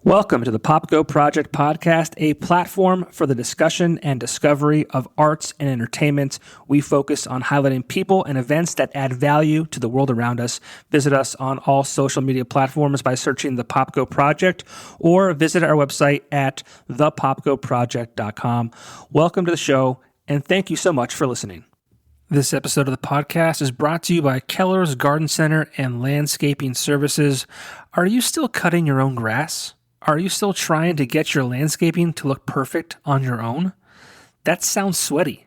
Welcome to the PopGo Project podcast, a platform for the discussion and discovery of arts and entertainment. We focus on highlighting people and events that add value to the world around us. Visit us on all social media platforms by searching the PopGo Project or visit our website at thepopgoproject.com. Welcome to the show, and thank you so much for listening. This episode of the podcast is brought to you by Keller's Garden Center and Landscaping Services. Are you still cutting your own grass? Are you still trying to get your landscaping to look perfect on your own? That sounds sweaty.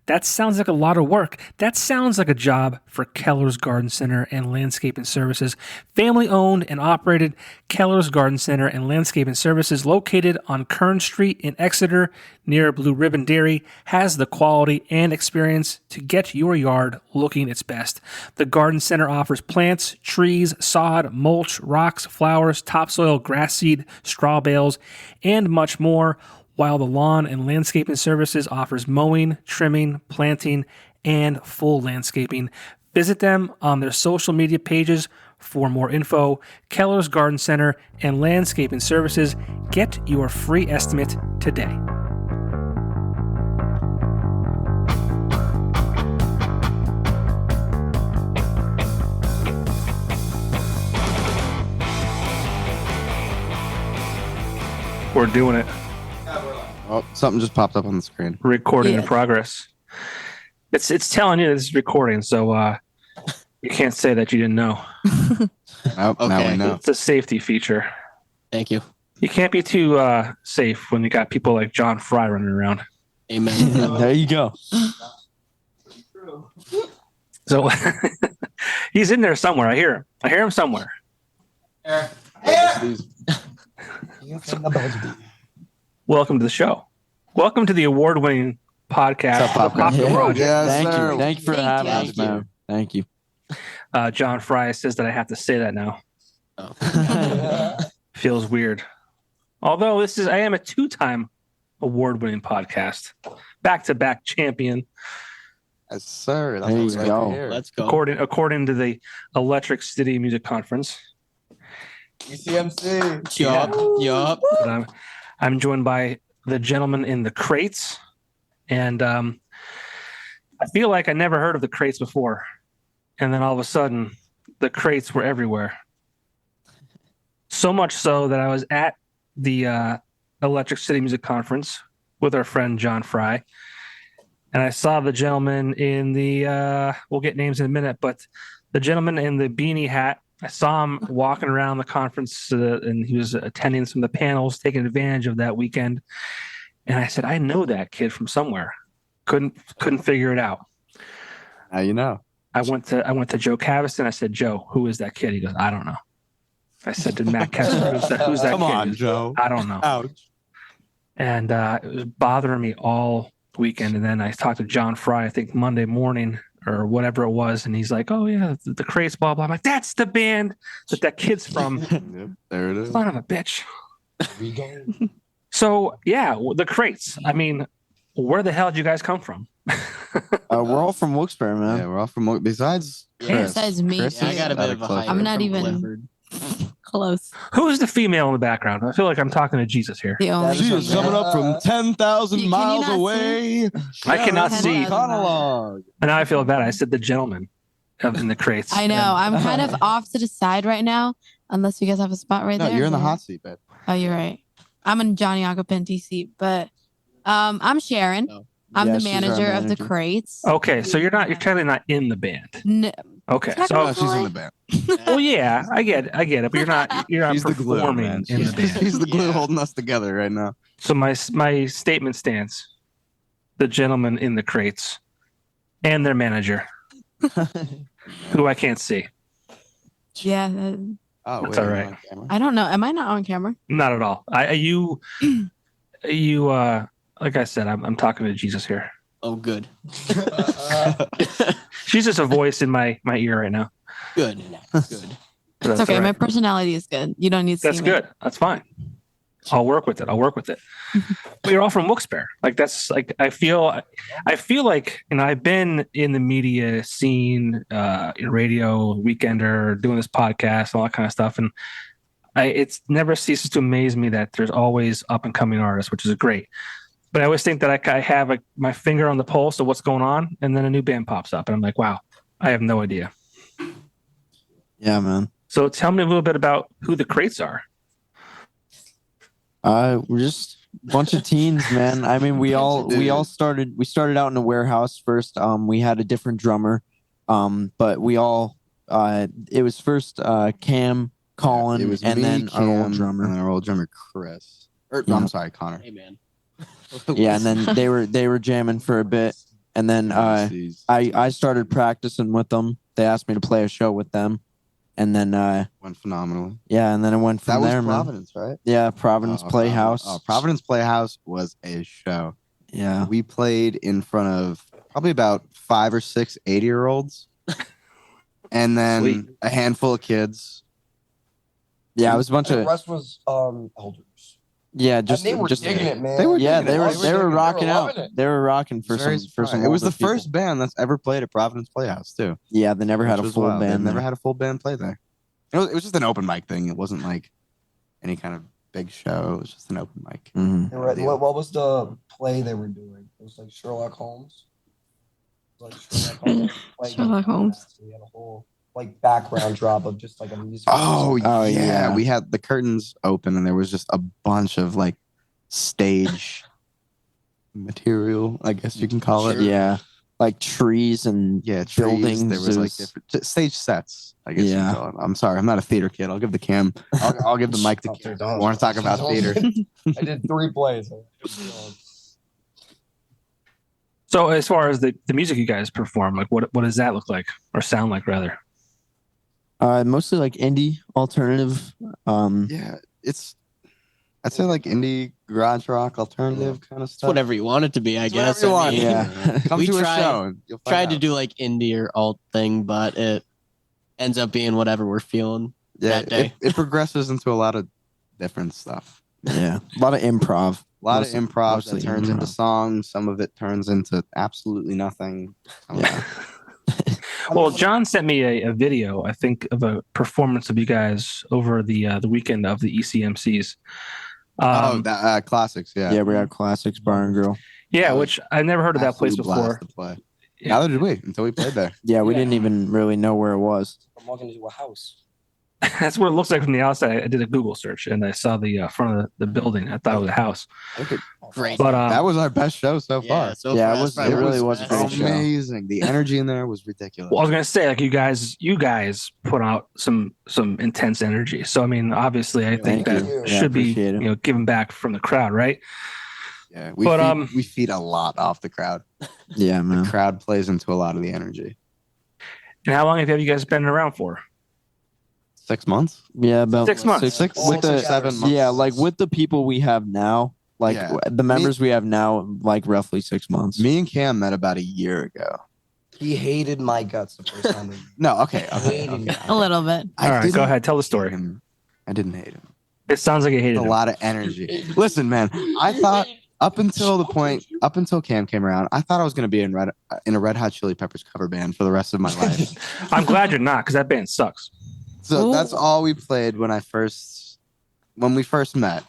That sounds like a lot of work. That sounds like a job for Keller's Garden Center and Landscaping Services. Family-owned and operated Keller's Garden Center and Landscaping Services, located on Kern Street in Exeter near Blue Ribbon Dairy, has the quality and experience to get your yard looking its best. The Garden Center offers plants, trees, sod, mulch, rocks, flowers, topsoil, grass seed, straw bales, and much more, while the Lawn and Landscaping Services offers mowing, trimming, planting, and full landscaping. Visit them on their social media pages for more info. Keller's Garden Center and Landscaping Services. Get your free estimate today. We're doing it. Oh, something just popped up on the screen. Recording in progress. It's telling you this is recording, so you can't say that you didn't know. Now we know. It's a safety feature. Thank you. You can't be too safe when you got people like John Fry running around. Amen. There you go. So he's in there somewhere. I hear him somewhere. Welcome to the show. Welcome to the award-winning podcast. What's up, Popcorn? The PopGo Project. Yes, sir. Thank you for having us, man. Thank you. John Fry says that I have to say that now. Oh. Feels weird. Although I am a two-time award-winning podcast, back-to-back champion. Yes, sir. There you go. Let's go. According to the Electric City Music Conference. ECMC. Yup. But I'm joined by the gentleman in the crates, and I feel like I never heard of the crates before, and then all of a sudden, the crates were everywhere. So much so that I was at the Electric City Music Conference with our friend John Fry, and I saw the gentleman in the we'll get names in a minute, but the gentleman in the beanie hat. I saw him walking around the conference, and he was attending some of the panels, taking advantage of that weekend. And I said, I know that kid from somewhere. Couldn't figure it out. Now you know. I went to Joe Caviston. I said, Joe, who is that kid? He goes, I don't know. I said to Matt Kessler, who's that Come kid? on, Joe. I don't know. Ouch. And it was bothering me all weekend. And then I talked to John Fry, I think Monday morning, or whatever it was, and he's like, "Oh yeah, the crates, blah blah." I'm like, "That's the band that kid's from." Yep, there it is. Son of a bitch. So yeah, the crates. I mean, where the hell did you guys come from? We're all from Wilkes-Barre, man. Yeah, we're all from besides Chris. Besides me. Chris I got a bit of a hype. I'm not from even- Clifford. Close. Who is the female in the background? I feel like I'm talking to Jesus here. The only She is coming up from 10,000 Can you miles not away. I cannot that's see. not- Monologue. And now I feel bad. I said the gentleman in the crates. I know. I'm kind of off to the side right now, unless you guys have a spot right No, there. you're in the hot seat, babe. Oh, you're right. I'm in Johnny Agapenti seat, but I'm Sharon. Oh. I'm Yeah, the she's our manager of the manager. crates. Okay, so you're technically not in the band. No, Okay, No, so she's in the band. well, yeah, I get it, but you're not She's the glue, performing man. in the band. She's the glue Yeah. holding us together right now. So my statement stands: the gentleman in the crates and their manager, who I can't see. yeah, Oh, That's wait, all am I right. on camera? I don't know. Am I not on camera? Not at all. You like I said, I'm talking to Jesus here. Oh, good. She's just a voice in my ear right now. Good. Good. But It's okay. all My right. personality is good. You don't need to That's see me. good. That's fine. I'll work with it. But you're all from Wilkes-Barre. Like that's like I feel like I've been in the media scene, in radio, Weekender, doing this podcast, all that kind of stuff, and It's never ceases to amaze me that there's always up and coming artists, which is great. But I always think that I have like my finger on the pulse of what's going on, and then a new band pops up, and I'm like, wow, I have no idea. Yeah, man. So tell me a little bit about who the Crates are. We're just a bunch of teens, man. I mean, we all started out in a warehouse first. We had a different drummer. But we all it was first Cam, Colin, it was and me, then Cam, our old drummer. and our old drummer Chris. Yeah. I'm sorry, Connor. Hey man. Yeah, and then they were jamming for a bit, and then I started practicing with them. They asked me to play a show with them, and then went phenomenally. yeah, and then it went from That there, was man. Providence, right? Yeah, Providence Playhouse. Providence Playhouse was a show. Yeah, We played in front of probably about 5 or 6 80-year-olds, and then Sweet. a handful of kids. yeah, it was a bunch The of rest was elders. yeah, just and they were just digging it, man. They were yeah, digging it. they were rocking out. loving it. They were rocking for It's very some surprising. It was the older people. first band that's ever played at Providence Playhouse too. Yeah, they never had which a was full wild. They've band. never there. had a full band play there. It was just an open mic thing. It wasn't like any kind of big show. It was just an open mic. Mhm. They were, what was the play they were doing? It was like Sherlock Holmes. It was like Sherlock Holmes. Like, Sherlock Holmes. So we had a whole like background drop of just like a music. Oh, Oh, yeah. yeah. We had the curtains open and there was just a bunch of like stage material, I guess you can call it. Yeah, like trees and Yeah, trees. buildings. There was It like was- different stage sets, I guess you Yeah. can call it. I'm sorry, I'm not a theater kid. I'll give the cam. I'll give the mic to Cam. I want to talk about theater. I did 3 plays. So as far as the music you guys perform, like what does that look like or sound like rather? Mostly like indie alternative. Yeah, I'd say like indie garage rock alternative kind of It's stuff. whatever you want it to be, I It's guess. whatever you I want. mean, Yeah. Come We to tried- a show and you'll find tried to out. do like indie or alt thing, but it ends up being whatever we're feeling. Yeah, that day. it progresses into a lot of different stuff. Yeah, a lot of improv. A lot Mostly- of improv that mostly turns into improv. songs. Some of it turns into absolutely nothing. Yeah. Well, John sent me a video, I think, of a performance of you guys over the weekend of the ECMCs. Classics. Yeah. Yeah, we got Classics Bar and Grill. Yeah, which I never heard of that place Absolute blast before. to play. Yeah. Neither did we until we played there. Yeah, we didn't even really know where it was. I'm walking into a house. That's what it looks like from the outside. I did a Google search and I saw the front of the building. I thought it was a house. Great. But That was our best show so far. so Yeah, far, it that's was- probably it really the was a best. great show. Amazing. The energy in there was ridiculous. well, I was gonna say, like you guys put out some intense energy. So I mean, obviously, I think Thank that you. Yeah, should be appreciate it. given back from the crowd, right? Yeah, But, we feed a lot off the crowd. Yeah, man. The crowd plays into a lot of the energy. And how long have you guys been around for? 6 months? Yeah, about 6 months. Six with the 7 months. yeah, like with the people we have now, like Yeah. the members we have now, like roughly 6 months. Me and Cam met about a year ago. He hated my guts the first time. No, okay. A little bit. All right, go didn't ahead, tell the hate story. him. I didn't hate him. It sounds like you hated A him. lot of energy. Listen, man, I thought up until Cam came around, I thought I was going to be in a Red Hot Chili Peppers cover band for the rest of my life. I'm glad you're not, because that band sucks. So Ooh. that's all we played when we first met.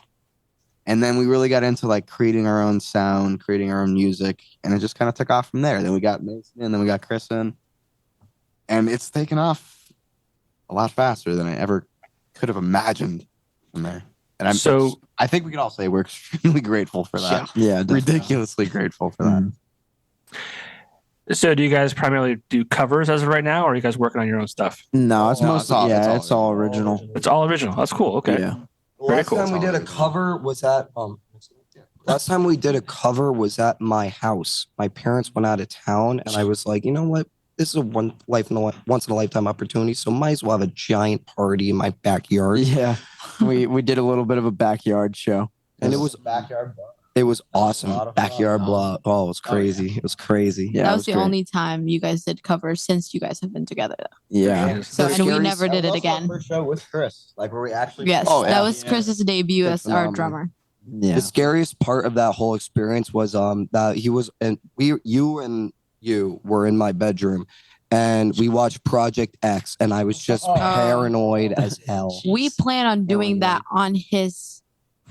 And then we really got into like creating our own sound, creating our own music, and it just kind of took off from there. Then we got Mason in, then we got Chris in. And it's taken off a lot faster than I ever could have imagined from there. And I think we can all say we're extremely grateful for that. Yeah, definitely. Ridiculously grateful for that. Mhm. So do you guys primarily do covers as of right now, or are you guys working on your own stuff? No, it's No, mostly it's all original. It's all original. That's cool. Okay. Yeah. Very Last cool. time we did a cover was at Last time we did a cover was at my house. My parents went out of town, and I was like, you know what? This is a once in a lifetime opportunity, so might as well have a giant party in my backyard. Yeah, we did a little bit of a backyard show. And it was backyard bar. It was awesome. A lot of Backyard fun. blah. Oh, it was crazy. It was crazy. Yeah, that it was the great. only time you guys did covers since you guys have been together. Yeah, So The and we scariest- never did it That was also our again. First show with Chris, like where we actually. Yes, Oh, yeah. that was Yeah. Chris's debut That's as our phenomenal. drummer. yeah. The scariest part of that whole experience was that he was and you were in my bedroom, and we watched Project X, and I was just Oh. paranoid as hell. We plan on doing that on his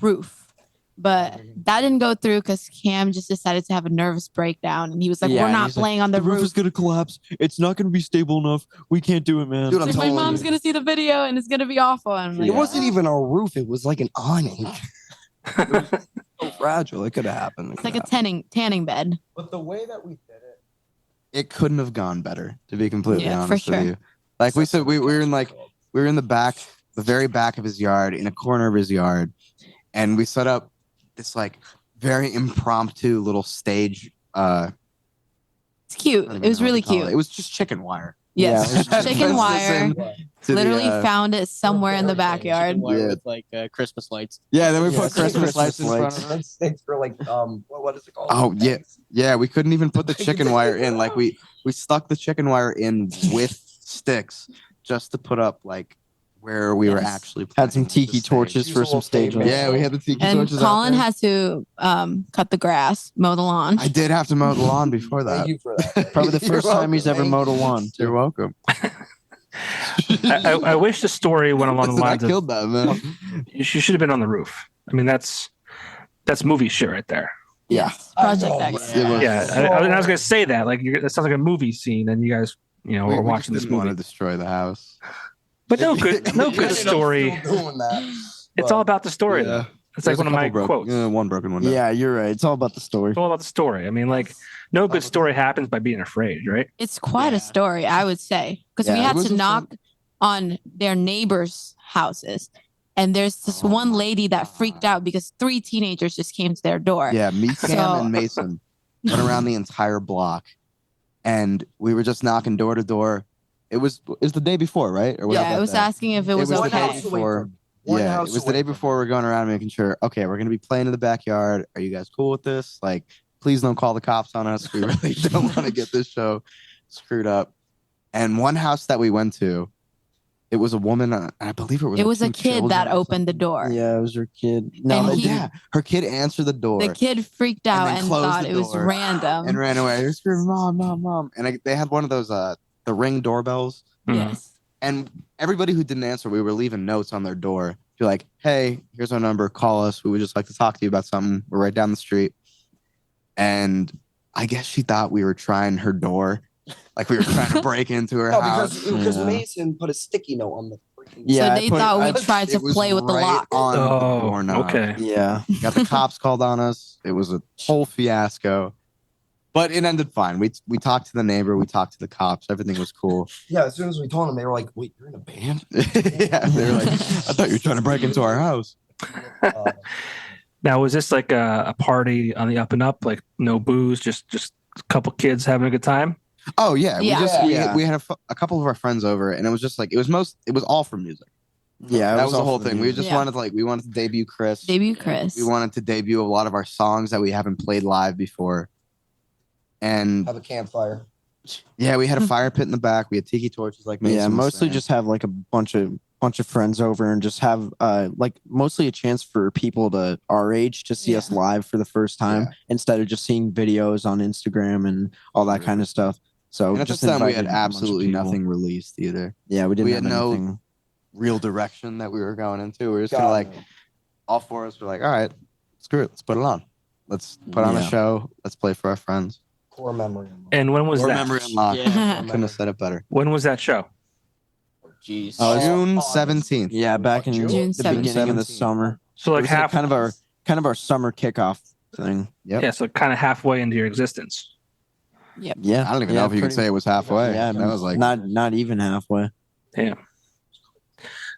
roof, but that didn't go through because Cam just decided to have a nervous breakdown, and he was like, Yeah, "We're and not he's like, playing on the roof." gonna collapse. It's not gonna be stable enough. We can't do it, man. Dude, I'm Like, my telling mom's you. gonna see the video, and it's gonna be awful. And I'm like, It wasn't even a roof; it was like an awning. It was so fragile. It could have happened. it's like a tanning bed. But the way that we did it couldn't have gone better, to be completely Yeah, for honest with sure. you. Like we said, we were in the back, the very back of his yard, in a corner of his yard, and we set up this like very impromptu little stage. It's cute. I don't even It was know what really to call cute. It was just chicken wire. Yes, Yeah, it was just chicken Fenced us wire. in to the, Literally found it somewhere in the Chicken backyard. wire Yeah. with like Christmas lights. Yeah, then we Yeah, put some Christmas lights in front lights. of it. Sticks for like what is it called? Oh, yeah. Yeah, we couldn't even put the chicken wire in. Like we stuck the chicken wire in with sticks just to put up like where we were Yes. actually Had some playing the tiki stage. torches for some stage lights. Yeah, we had the tiki And torches. out Colin there. had to cut the grass, mow the lawn. I did have to mow the lawn before that. Thank you for that. Probably the You're first time he's ever welcome. mowed a lawn. You're welcome. I wish the story went along the Listen, I lines of killed that man. you should have been on the roof. I mean, that's movie shit right there. Yeah. Project I know, X. It was- Yeah, I was gonna say that. Like, that sounds like a movie scene, and you guys, were we watching just this didn't want movie. to destroy the house. But no good Ended up story. still doing that. It's all about the story, Yeah. though. It's like There's one a of my couple quotes. one broken window. Yeah, you're right. It's all about the story. It's all about the story. I mean, like, no good story happens by being afraid, right? It's quite a story, I would say, because we Yeah, it had was to a knock on their neighbors' houses. And there's this Oh one my lady that freaked out because 3 teenagers just came to their door. Yeah, me, Cam, So- and Mason went around the entire block, and we were just knocking door to door. It was the day before, right? Or Yeah, that it was day? asking if it was the One day okay. house away before. from- one Yeah, it house was the day away from- before. We're going around making sure. Okay, we're gonna be playing in the backyard. Are you guys cool with this? Like, please don't call the cops on us. We really don't want to get this show screwed up. And one house that we went to, it was a woman. I believe it was. It was a two kid children that or opened the door. Yeah, it was her kid. No, And they he- didn't. yeah, her kid answered the door. The kid freaked And out then and closed thought the it was door random. and ran away. They were screaming, "Mom, mom, mom!" And they had one of those the Ring doorbells. Mhm. Yes. And everybody who didn't answer, we were leaving notes on their door. Be like, "Hey, here's our number. Call us. We would just like to talk to you about something. We're right down the street." And I guess she thought we were trying her door, like we were trying to break into her No, house. because Yeah. Mason put a sticky note on the freaking. Yeah, so I they put- thought I- we tried to It was play with the right lock. on the Oh, doorknob. okay. Yeah. Got the cops called on us. It was a whole fiasco, but it ended fine. We talked to the neighbor. We talked to the cops. Everything was cool. Yeah, as soon as we told them, they were like, "Wait, you're in a band?" Yeah, they were like, "I thought you were trying to break into our house." Uh, Now, was this like a party on the up and up? Like, no booze, just a couple kids having a good time? Oh yeah, Yeah. Yeah. we had a couple of our friends over, and it was just like it was all for music. Yeah, it That was the all whole for thing. We just Yeah. wanted to debut Chris. Debut Chris. We wanted to debut a lot of our songs that we haven't played live before. And have a campfire. yeah, we had a fire pit in the back. We had tiki torches, like Mason Yeah, was mostly saying. just have like a bunch of friends over and just have like mostly a chance for people to our age to see us live for the first time Yeah. instead of just seeing videos on Instagram and all that kind of stuff. So And at just this time, we invited had a bunch of absolutely people. nothing released either. Yeah, we didn't we have had no- anything. Real direction that we were going into. We were just kind of like, all four of us were like, all right, screw it, let's put it on. Let's put on a Yeah. show. Let's play for our friends. Core memory. And when was Or that? memory unlocked. Yeah. Couldn't have said it better. When was that show? Jeez. Oh, June August. 17th. Yeah, back in June the 17th. beginning of the 17th. summer. So like It was like half, kind of our summer kickoff thing. Yep. yeah, so kind of halfway into your existence. Yeah, I don't even yeah, know if you could pretty- say it was halfway. Yeah, that was like not even halfway. Damn.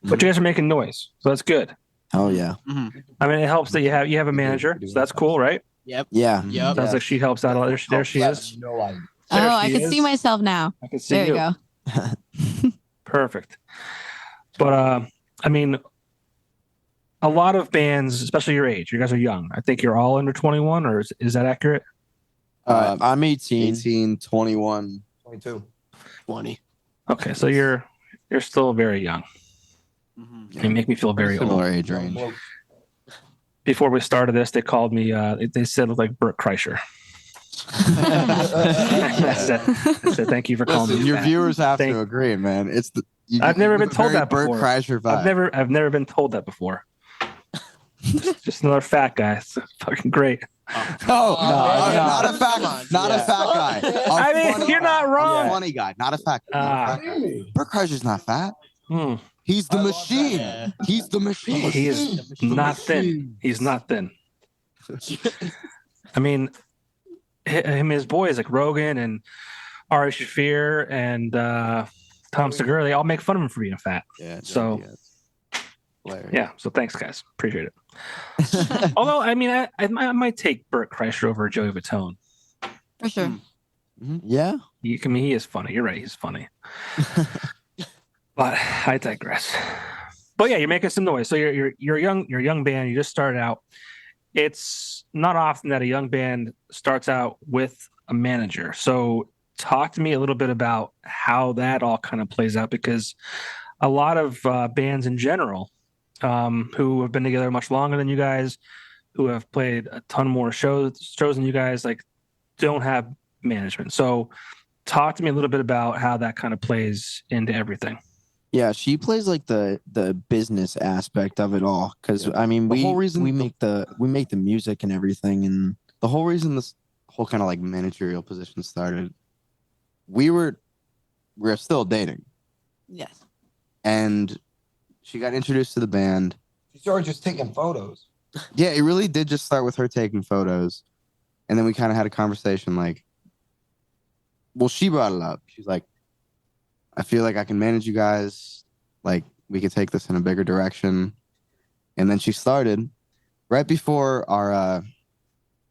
But you guys are making noise, so that's good. Oh yeah, Mhm. I mean, it helps that you have a manager, so that's cool, right? Yep. yeah. Yep. Sounds like she helps out a lot. There she is. No idea. Oh, There I she can is. see myself now. I can see There you you. go. Perfect. But I mean, a lot of bands, especially your age, you guys are young. I think you're all under 21, or is that accurate? I'm 18. 18, 21. 22. 20. Okay, so you're still very young. Mhm. You make me feel very old. Similar age range. Before we started this, they called me. They said it was like Burt Kreischer. I said, thank you for calling Listen, me your fat. viewers have Thank- to agree, man. It's the. I've never been the told very that Bert before. Kreischer vibe. I've never been told that before. just another fat guy. It's fucking great. No, man. not a Come fat, on, not a yeah. fat guy. A I mean, funny you're not guy. wrong. A funny guy, not a fat guy. Not a fat guy. Bert Kreischer's not fat. Hmm. He's the machine. Yeah. He's the machine. He is not thin. He's not thin. I mean, him and his boys like Rogan and Ari Shafir and Tom Segura, they all make fun of him for being fat. Yeah. So- Diaz. Hilarious. Yeah. So thanks, guys. Appreciate it. Although, I mean, I might take Bert Kreischer over Joey Fatone. For sure. Yeah. He is funny. You're right. He's funny. But I digress. But yeah, you're making some noise. So you're a young band. You just started out. It's not often that a young band starts out with a manager. So talk to me a little bit about how that all kind of plays out, because a lot of bands in general who have been together much longer than you guys, who have played a ton more shows than you guys, like don't have management. So talk to me a little bit about how that kind of plays into everything. Yeah, she plays like the business aspect of it all. Because I mean, The whole reason- we make the music and everything, and The whole reason this whole kind of like managerial position started, we're still dating, Yes. and she got introduced to the band. She started just taking photos. Yeah, it really did just start with her taking photos. And then we kind of had a conversation like, well, she brought it up. She's like, I feel like I can manage you guys. Like, we could take this in a bigger direction. And then she started right before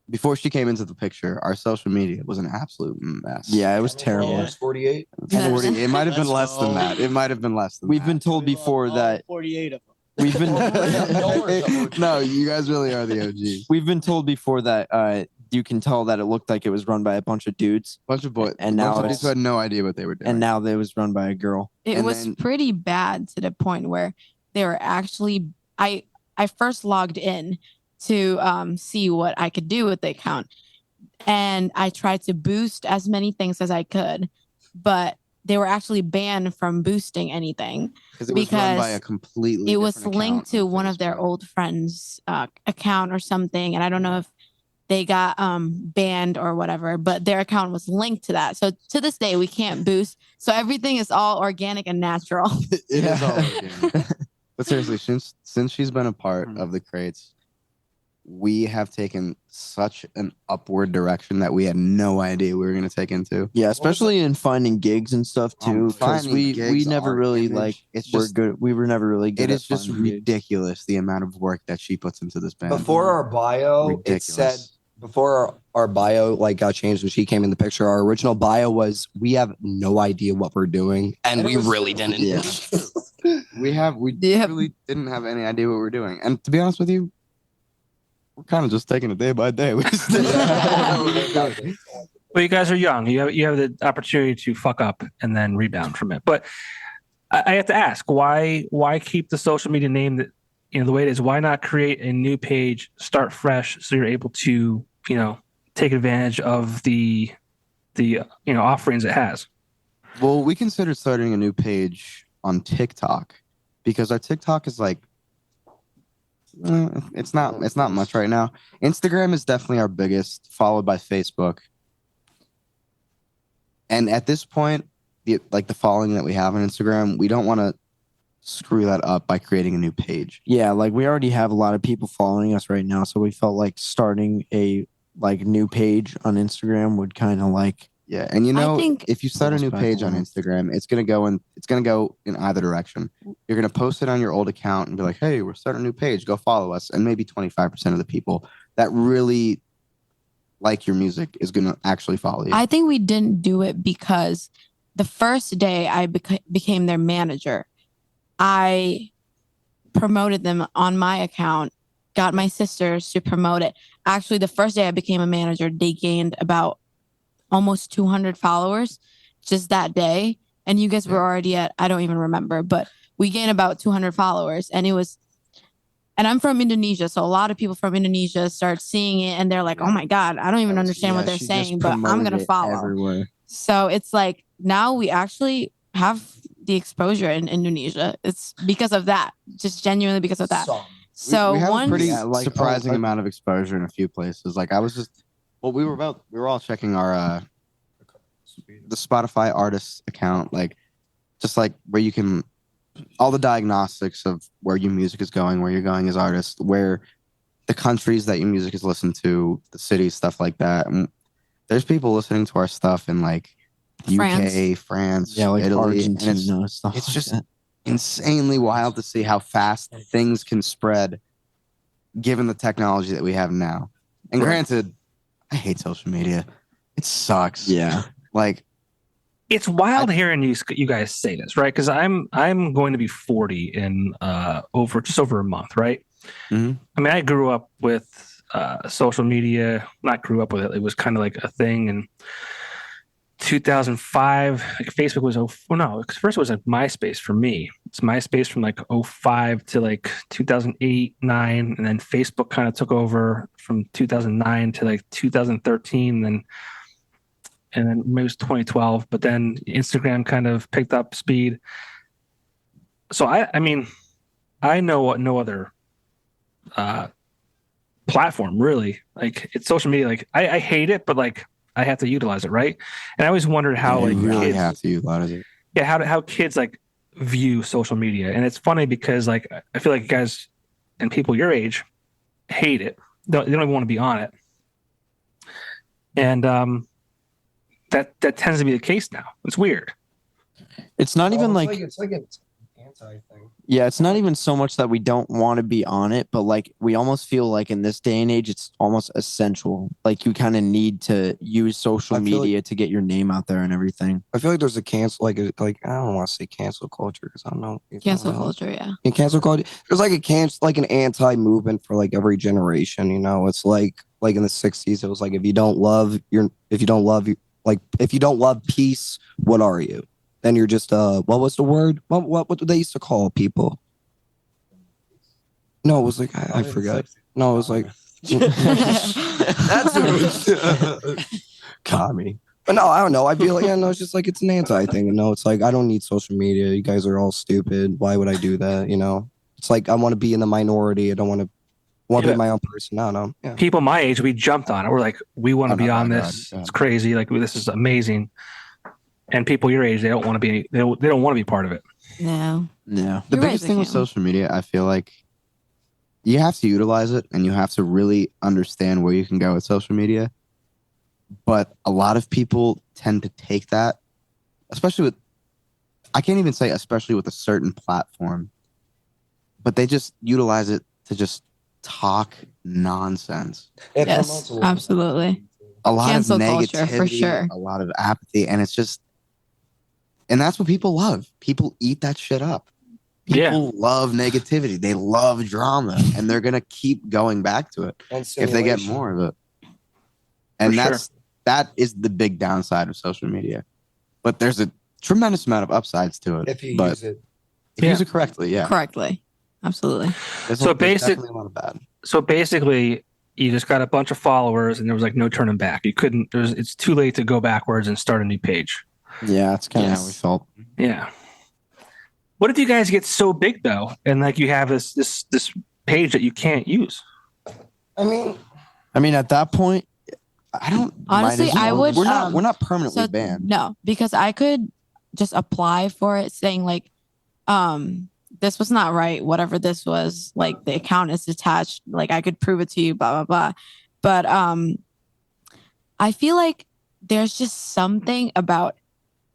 before she came into the picture, our social media was an absolute mess. yeah, it was terrible. 48. 40. It might have been Let's less than go. that. It might have been less than We've that. been told before that 48 of them. we've been No, you guys really are the OGs. we've been told before that you can tell that it looked like it was run by a bunch of dudes, Bunch of boys. And bunch now of dudes it's- who had no idea what they were doing. and now it was run by a girl. It And was then- pretty bad to the point where they were actually I first logged in to see what I could do with the account, and I tried to boost as many things as I could, but they were actually banned from boosting anything. because it was run by a because completely It was different linked account to on one of their Facebook. old friends' account or something, and I don't know if they got banned or whatever, but their account was linked to that. So to this day, we can't boost. So everything is all organic and natural. It is all organic. But seriously, since she's been a part of the crates, we have taken such an upward direction that we had no idea we were going to take into. Yeah, especially in finding gigs and stuff too. Because Finding we gigs, never our really image, like it's we're just good. We were never really good. it at is just finding gigs. ridiculous the amount of work that she puts into this band. Before our bio, it said Ridiculous. before our bio like got changed when she came in the picture. Our original bio was we have no idea what we're doing, and And it we was- really didn't. Yeah. we Yep. really didn't have any idea what we were doing. And to be honest with you, we're kind of just taking it day by day. We just didn't know what we were doing. Well, you guys are young. You have the opportunity to fuck up and then rebound from it. But I have to ask, why keep the social media name that the way it is? Why not create a new page, start fresh, so you're able to take advantage of the offerings it has? Well, we considered starting a new page on TikTok because our TikTok is like it's not much right now. Instagram is definitely our biggest, followed by Facebook. And at this point, the following that we have on Instagram, we don't want to screw that up by creating a new page. Yeah, like we already have a lot of people following us right now, so we felt like starting a new page on Instagram would kind of like Yeah, and think- if you start a new page on Instagram, it's gonna go in either direction. You're gonna post it on your old account and be like, "Hey, we're starting a new page. Go follow us." And maybe 25% of the people that really like your music is gonna actually follow you. I think we didn't do it because the first day I became their manager, I promoted them on my account, got my sisters to promote it. Actually, the first day I became a manager, they gained about almost 200 followers just that day. And you guys were already at, I don't even remember, but we gained about 200 followers. And And I'm from Indonesia, so a lot of people from Indonesia start seeing it and they're like, "Oh my god, I don't even understand what they're she just saying, but I'm promoted gonna it follow." everywhere. So it's like now we actually have the exposure in Indonesia. It's because of that, just genuinely because of that. So we have once a pretty Yeah, like, surprising oh, amount of exposure in a few places. Like I was just, well, we were all checking our the Spotify artist account, like just like where you can all the diagnostics of where your music is going, where you're going as artist, where the countries that your music is listened to, the cities, stuff like that. And there's people listening to our stuff in like UK, France, Yeah, like Italy, and Argentina, stuff it's like just that. insanely wild to see how fast things can spread given the technology that we have now. And granted, I hate social media. It sucks. Yeah. Like It's wild hearing you guys say this, right? Because I'm going to be 40 in over a month, right? Mhm. I mean, I grew up with social media. Not grew up with it. It was kind of like a thing in 2005. Like Facebook was first it was like MySpace for me. It's MySpace from like 05 to like 2008, 9, and then Facebook kind of took over from 2009 to like 2013, and then maybe it was 2012, but then Instagram kind of picked up speed. So I mean, I know what no other platform really. Like it's social media. Like I hate it, but like I have to utilize it, right? And I always wondered how you like really kids, have to utilize it. yeah, how kids like view social media. And it's funny because like I feel like guys and people your age hate it. They don't even want to be on it. And that tends to be the case now. It's weird. It's not even like it's like an anti thing. yeah, it's not even so much that we don't want to be on it, but like we almost feel like in this day and age, it's almost essential. Like you kind of need to use social I feel media to get your name out there and everything. I feel like there's a cancel like I don't want to say cancel culture because I don't know. cancel culture, yeah. In cancel culture, there's like like an anti movement for like every generation. You know, it's like in the '60s, it was like if you don't love peace, what are you? Then you're just what was the word? What did they used to call people? No, it was like I forgot. No, it was like that's what it was. Commie. But no, I don't know. I feel like it's just like it's an anti thing. You know, it's like I don't need social media. You guys are all stupid. Why would I do that? You know, it's like I want to be in the minority. I don't want to be my own person. I don't know. Yeah. People my age, we jumped on it. We're like, we want to be on this. God. It's crazy. Like this is amazing. And people your age, they don't want to be. They don't want to be part of it. No. Yeah. The You're right, biggest thing with Zakiel. social media, I feel like you have to utilize it and you have to really understand where you can go with social media. But a lot of people tend to take that, I can't even say especially with a certain platform, but they just utilize it to just talk nonsense. Yes, absolutely. A lot Cancel of culture, negativity, for sure. a lot of apathy, and it's just, and that's what people love. People eat that shit up. People love negativity. They love drama, and they're gonna keep going back to it if they get more of it. And that is the big downside of social media. But there's a tremendous amount of upsides to it. If you but use it. if you use it correctly, yeah. Correctly. Absolutely. There's So there's basic- definitely a lot of bad. So basically, you just got a bunch of followers, and there was like no turning back. You couldn't. It's too late to go backwards and start a new page. Yeah, it's kind of how we Yes. felt. Yeah. What if you guys get so big though, and like you have this page that you can't use? I mean, at that point, I don't Honestly, might as I well. would, We're not permanently So banned. no, because I could just apply for it saying like, this was not right. Whatever this was, like the account is detached. Like I could prove it to you, blah, blah, blah. But I feel like there's just something about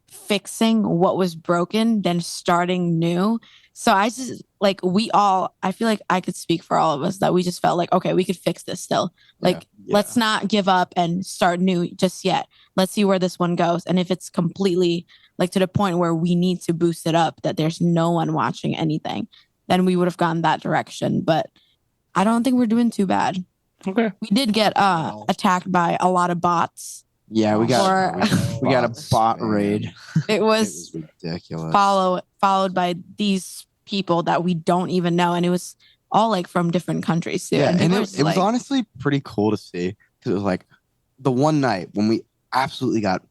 fixing what was broken than starting new. So I just like I feel like I could speak for all of us that we just felt like, okay, we could fix this still. Like, let's not give up and start new just yet. Let's see where this one goes. And if it's completely like to the point where we need to boost it up, that there's no one watching anything, then we would have gone that direction. But I don't think we're doing too bad. Okay. We did get attacked by a lot of bots. Yeah, we got Or- we got a Bots, bot man. raid. It It was was ridiculous. followed by these people that we don't even know, and it was all like from different countries too. Yeah, and people it are was just like, honestly pretty cool to see because it was like the one night when we absolutely got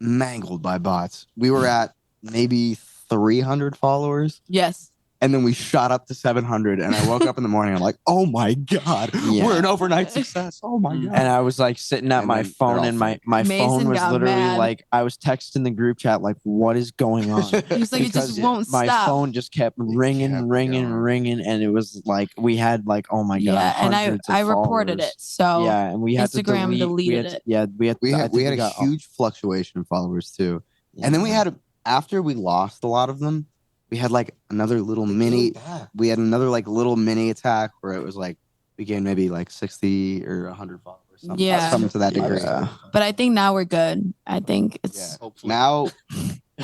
mangled by bots. We were at maybe 300 followers, yes. and then we shot up to 700. And I woke up in the morning. I'm like, oh my god, Yeah. we're an overnight success. Oh my god. And I was like sitting at And my then they're phone, all and my fake. Mason phone was got literally mad. like, I was texting the group chat like, what is going on? He's like, it just Because won't my stop. phone just kept ringing, kept ringing, going. ringing, and it was like we had like, oh my god, Yeah, and hundreds of I reported followers. it. So Yeah, and we had Instagram to delete. deleted it. Yeah, we I had, think a got- huge fluctuation in followers too. And then we Yeah. after we lost a lot of them, we had like another little mini. We had another like little mini attack where it was like we gained maybe like 60 or 100 followers. Yeah. Something to that degree. Yeah. But I think now we're good. I think it's Yeah. Hopefully. Now,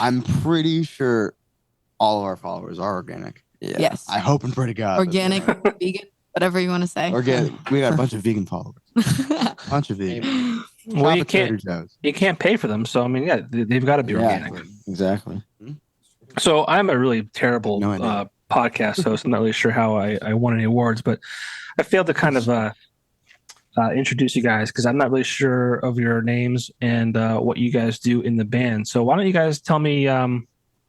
I'm pretty sure all of our followers are organic. Yeah. yes. I hope and pray to God. that Organic, they are. vegan, whatever you want to say. Organic. We got a bunch of vegan followers. A bunch of vegan. Well, you Shop at Trader can't Joe's. you can't pay for them, so I mean, yeah, they've got to be Yeah. organic. Exactly. So I'm a really terrible No idea. podcast host. I'm not really sure how I won any awards, but I failed to kind of introduce you guys because I'm not really sure of your names and what you guys do in the band. So why don't you guys tell me a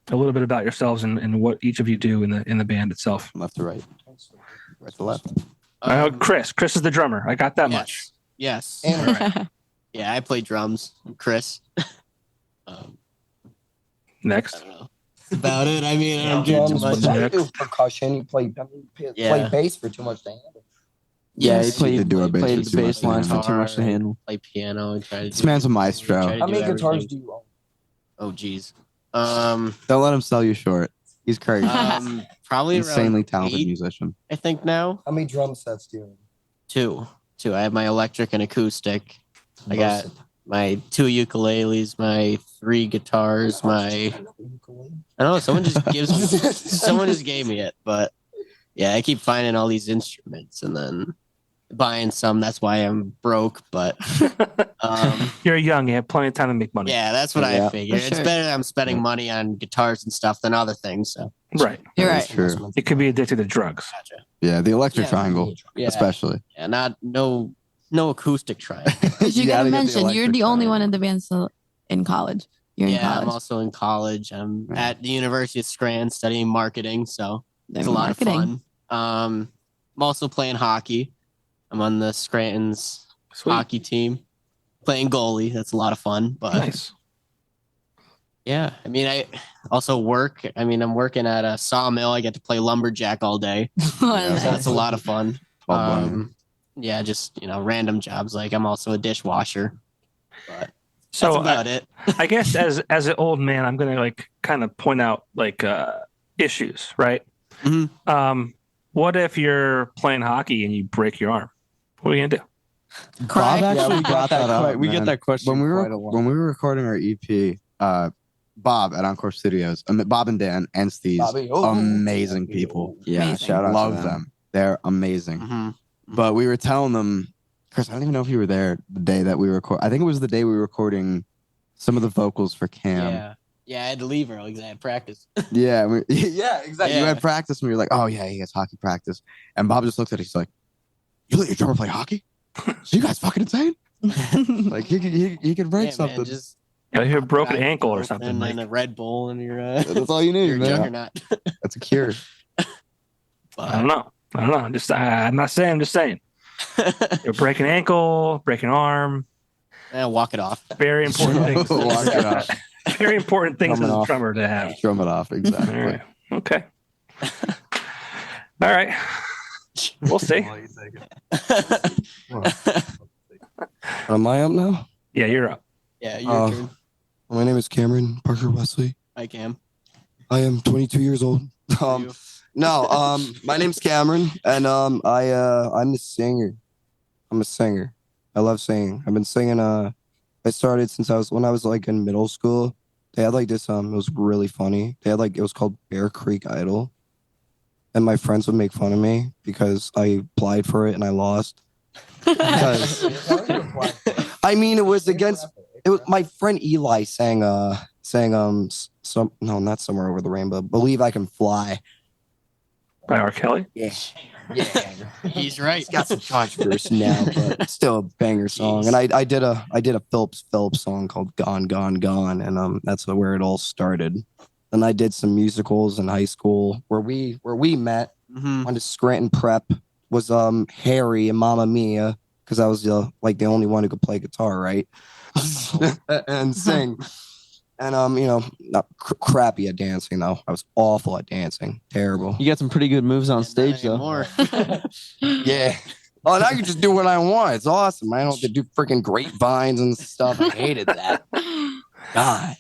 little bit about yourselves and what each of you do in the band itself? Left to right. Right to left. I know Chris is the drummer. I got that much. Yes. And Yeah, I play drums. I'm Chris. I Next. don't know. That's about it. I mean, I don't do drums, too but much. then you do percussion. You play, play Yeah. bass for too much to handle. Yeah, Yes. he played, did do our bass played for the too much bass to line for handle. too much to handle. Play piano and try to. This do- man's a maestro. try to How do many guitars everything. do you own? Oh, geez. Don't let him sell you short. He's crazy. Probably Insanely around talented 8, musician. I think now. How many drum sets do you own? 2. I have my electric and acoustic. I got my 2 ukuleles, my 3 guitars, my I don't know. Someone just gave me it, but yeah, I keep finding all these instruments and then buying some. That's why I'm broke. But You're young. You have plenty of time to make money. yeah, that's what Yeah, I figured. for It's sure. better that I'm spending money on guitars and stuff than other things. So Right. You're That's right. true. You could be addicted to drugs. gotcha. Yeah, the electric Yeah. triangle, Yeah, especially. yeah, no acoustic trying. Because you You gotta gotta get the mention you're electric the only one triangle. in the band still in college. You're in Yeah, I'm college. also in college. I'm Yeah. at the University of Scranton studying marketing, so it's a Doing lot marketing. of fun. I'm also playing hockey. I'm on the Scranton's Sweet. hockey team, playing goalie. That's a lot of fun. But Nice. yeah, I mean, I also work. I mean, I'm working at a sawmill. I get to play lumberjack all day. So that's a lot of fun. Yeah, just random jobs. Like I'm also a dishwasher. But So that's about it. I guess as an old man, I'm gonna like kind of point out like issues, right? Mhm. What if you're playing hockey and you break your arm? What are you gonna do? Cry. Bob actually we brought that up. We get man. that question when we were quite a lot. when we were recording our EP. Bob at Encore Studios, Bob and Dan and Steez, Bobby, oh. amazing people. Yeah, Amazing. shout out Love to them. They're amazing. Mhm. But we were telling them, Chris, I don't even know if you were there the day that we record. I think it was the day we were recording some of the vocals for Cam. Yeah, I had to leave early because I had practice. Yeah, yeah, exactly. You Yeah. had practice, and we were like, "Oh yeah, he has hockey practice." And Bob just looks at it. He's like, "You let your drummer play hockey? So you guys fucking insane? Like he could break Yeah, something. man, just You know, you have a broken Right. ankle or something. and Like, a Red Bull and your That's all you need, your man. juggernaut. That's a cure." I don't know. Just I'm not saying. I'm just saying. You're breaking ankle, breaking arm. Walk it off. Very important things. Walk it off. Very important things Coming as a off. drummer to have. Drum it off, All exactly. right. Okay. All right. We'll see. Am I up now? Yeah, you're up. Yeah, your turn. My name is Cameron Parker Wesley. I can. I am 22 years old. My name's Cameron, and I'm a singer. I'm a singer. I love singing. I've been singing. I started since when I was like in middle school. They had like this. It was really funny. They had like it was called Bear Creek Idol, and my friends would make fun of me because I applied for it and I lost. Because I mean, it was against. It was my friend Eli sang not Somewhere Over the Rainbow. Believe I Can Fly. By R. Kelly. Yeah. Yeah. He's right. It's got some controversy now, but it's still a banger song. And I did a Phillips song called Gone, Gone, Gone. And that's where it all started. And I did some musicals in high school where we met. Mhm. Went to Scranton Prep was Harry and Mamma Mia, because I was the only one who could play guitar, right? and sing. And not crappy at dancing though. I was awful at dancing. Terrible. You got some pretty good moves on stage though. More. Yeah. Oh, and I could just do what I want. It's awesome. I don't have to do freaking grapevines and stuff. I hated that. God.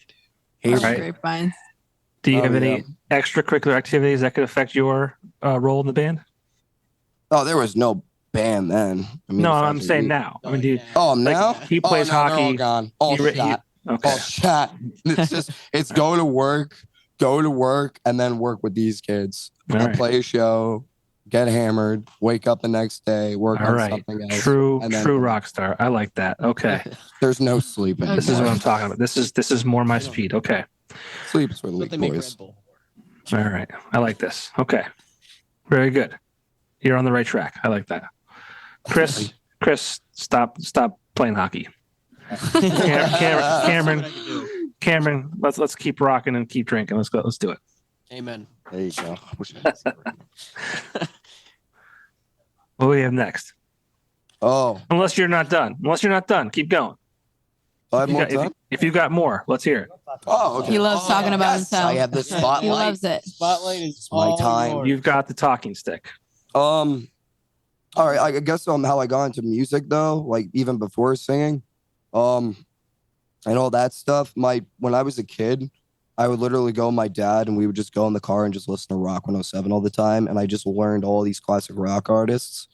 Hated Right. Grapevines. Do you Oh, have yeah. any extracurricular activities that could affect your role in the band? Oh, there was no band then. I mean, No, fucking I'm saying we- now. I mean, do you, Oh, now? he plays oh, no, they're all hockey. gone. All You re- shot. okay. All shot. It's go to work, and then work with these kids. All I right. play a show, get hammered, wake up the next day, work All on right. something else. True and then rock star. I like that. Okay. There's no sleeping. Okay. This is what I'm talking about. This is more my speed. Okay. Sleep is for the What weak they make boys. Red Bull. All right. I like this. Okay. Very good. You're on the right track. I like that. Chris, stop playing hockey. Cameron, Cameron, let's keep rocking and keep drinking. Let's go. Let's do it. Amen. There you go. Wish I had some. What do we have next? Oh, Unless you're not done. Keep going. five more If you- time? If you got more, let's hear it. Oh, okay. He loves talking about himself. I have the spotlight. He loves it. Spotlight is It's my time. You've got the talking stick. All right. I guess how I got into music though, like even before singing, and all that stuff. When I was a kid, I would literally go with my dad, and we would just go in the car and just listen to Rock 107 all the time, and I just learned all these classic rock artists.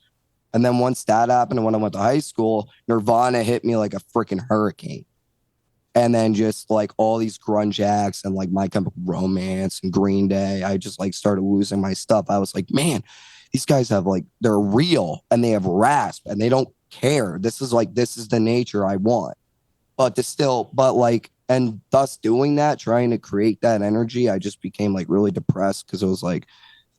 And then once that happened, and when I went to high school, Nirvana hit me like a freaking hurricane. And then just like all these grunge acts and like My Chemical Romance and Green Day, I just like started losing my stuff. I was like, man, these guys have they're real and they have rasp and they don't care. This is the nature I want. But and thus doing that, trying to create that energy, I just became really depressed because it was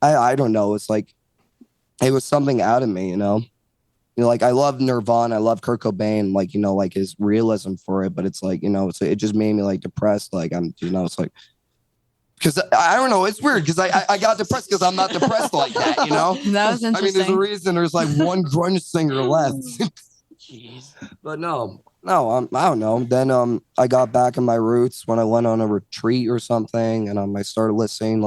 I don't know. It's it was something out of me, I love Nirvana, I love Kurt Cobain, his realism for it, but it's it just made me depressed. Because I don't know, it's weird because I got depressed because I'm not depressed like that, That was I mean, there's a interesting. reason there's one grunge singer left. Jeez. But no, I don't know. Then I got back in my roots when I went on a retreat or something, and I started listening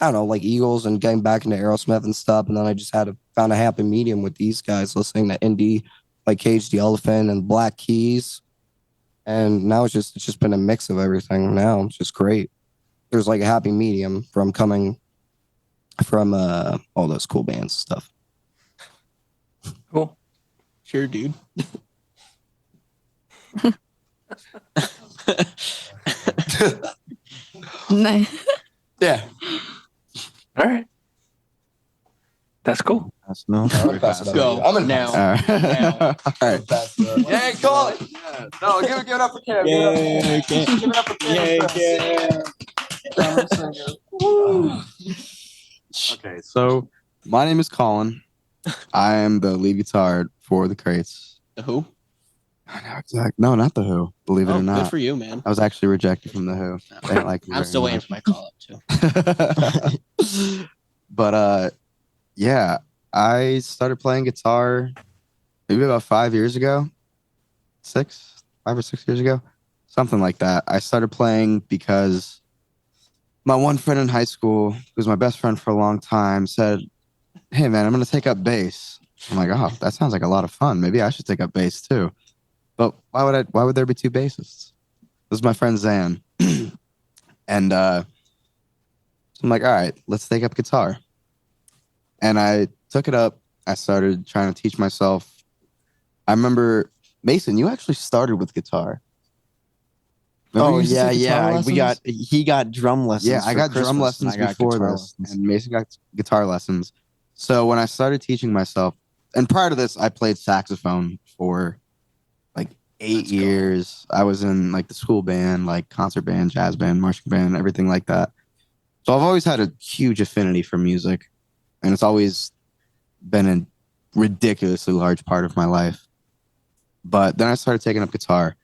I don't know, Eagles and getting back into Aerosmith and stuff. And then I just found a happy medium with these guys, listening to indie like Cage the Elephant and Black Keys. And now it's just been a mix of everything. Now it's just great. There's a happy medium from coming from all those cool bands and stuff. Cool. Sure, dude. Nice. Yeah. All right. That's cool. That's no. Let's go. I'm in now. All right. Now. All right. Yeah, call it. No, give it up for Cam. Give it up for Cam. Okay, so my name is Colin. I am the lead guitar for the Crates. The Who? No, not the Who. Believe it Oh, or good not, for you, man. I was actually rejected from the Who. They didn't like me I'm very still waiting much. for my call up too. But yeah, I started playing guitar maybe about 5 years ago. 5 or 6 years ago, something like that. I started playing because my one friend in high school, who was my best friend for a long time, said, "Hey man, I'm gonna take up bass." I'm like, "Oh, that sounds like a lot of fun. Maybe I should take up bass too." But why would there be two bassists? This is my friend Zan. And so I'm like, all right, let's take up guitar. And I took it up. I started trying to teach myself. I remember, Mason, you actually started with guitar. Remember Oh you used to yeah, take guitar yeah. lessons? He got drum lessons. Yeah, I for got drum Christmas, lessons and I got before guitar this, lessons. and Mason got guitar lessons. So when I started teaching myself, and prior to this, I played saxophone for 8 years. I was in the school band, concert band, jazz band, marching band, everything like that. So I've always had a huge affinity for music. and it's always been a ridiculously large part of my life. But then I started taking up guitar,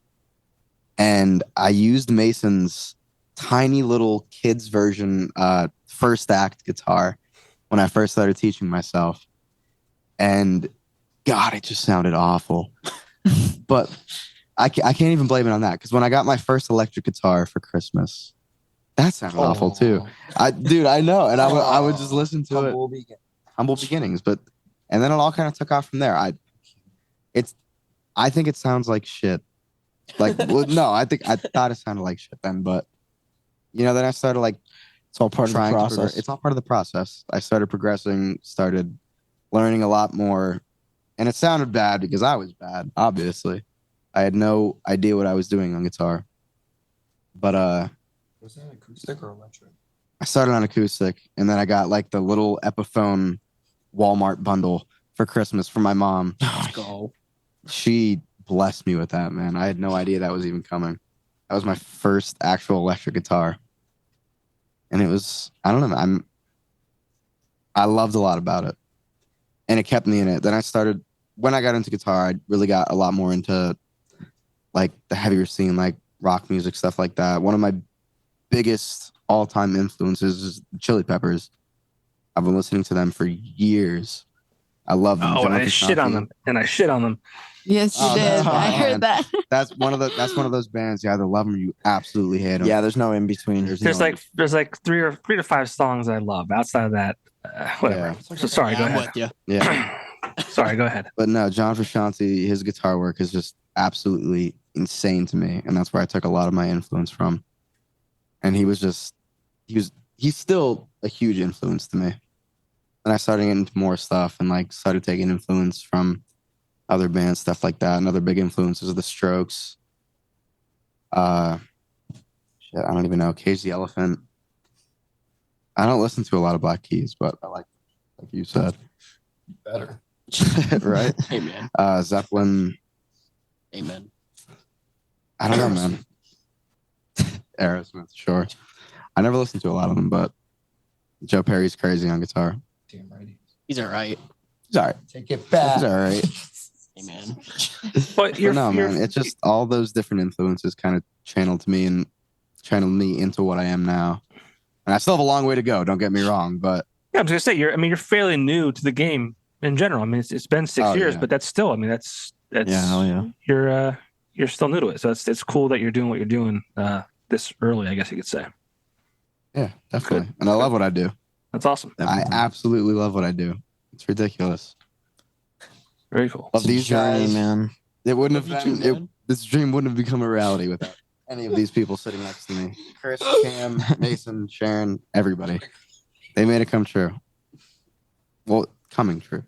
and I used Mason's tiny little kids version first act guitar when I first started teaching myself. And God, it just sounded awful. But I can't even blame it on that, because when I got my first electric guitar for Christmas, that sounded awful too. I know, and I would just listen to it. Humble beginnings, and then it all kind of took off from there. I think it sounds like shit. Like, well, no, I thought it sounded like shit then, but then I started like, It's all part of the trying to process. it's all part of the process. I started progressing, started learning a lot more, and it sounded bad because I was bad. Obviously, I had no idea what I was doing on guitar, but Was that acoustic or electric? I started on acoustic, and then I got like the little Epiphone Walmart bundle for Christmas from my mom. Let's go. She blessed me with that, man. I had no idea that was even coming. That was my first actual electric guitar. And it was, I don't know, I loved a lot about it. And it kept me in it. Then when I got into guitar, I really got a lot more into like the heavier scene, like rock music, stuff like that. One of my biggest all-time influences is Chili Peppers. I've been listening to them for years. I love them. Oh, and John I shit on Frusciante. them. Yes, you Oh, did. that's I fine. heard that. That's one of those bands. You either love them or you absolutely hate them. Yeah, there's no in between. There's like three to five songs I love. Outside of that, whatever. Yeah. So sorry, Yeah, go I'm ahead. with you. Yeah. Sorry, go ahead. But no, John Frusciante, his guitar work is just absolutely insane to me, and that's where I took a lot of my influence from. And he's still a huge influence to me. And I started getting into more stuff and like started taking influence from other bands, stuff like that. And other big influences are the Strokes. I don't even know. Cage the Elephant. I don't listen to a lot of Black Keys, but I like you said. Better. Right? Amen. Zeppelin. Amen. I don't know, man. Aerosmith, sure. I never listened to a lot of them, but Joe Perry's crazy on guitar. Damn right. He's all right. He's all right. Take it back. He's all right. Amen. But But no, man, it's just all those different influences kind of channeled me into what I am now. And I still have a long way to go. Don't get me wrong, but yeah, I was gonna say you're fairly new to the game in general. I mean, it's been 6 years, yeah. but that's still. I mean, that's Yeah, hell yeah. you're still new to it. So it's cool that you're doing what you're doing this early. I guess you could say. yeah, definitely. And I love what I do. That's awesome. I absolutely love what I do. It's ridiculous. Very cool. Love these journey, guys. man. It wouldn't Love have you been. too, man. This dream wouldn't have become a reality without any of these people sitting next to me. Chris, Cam, Mason, Sharon, everybody. They made it come true. Well, coming true.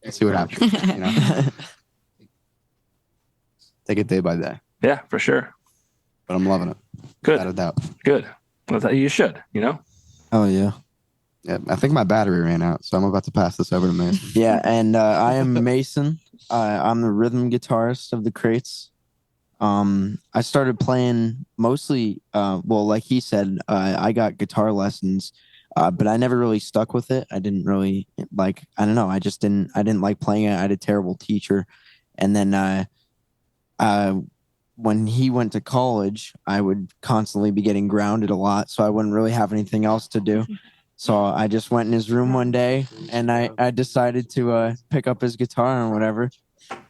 Let's see what happens. You know, take it day by day. Yeah, for sure. But I'm loving it. Good. Without a doubt. Good. Well, you should. Oh yeah. Yeah, I think my battery ran out, so I'm about to pass this over to Mason. Yeah, and I am Mason. I'm the rhythm guitarist of the Crates. I started playing mostly, well, like he said, I got guitar lessons, but I never really stuck with it. I didn't really like. I don't know. I didn't like playing it. I had a terrible teacher, and then when he went to college, I would constantly be getting grounded a lot, so I wouldn't really have anything else to do. So I just went in his room one day and I decided to pick up his guitar and whatever,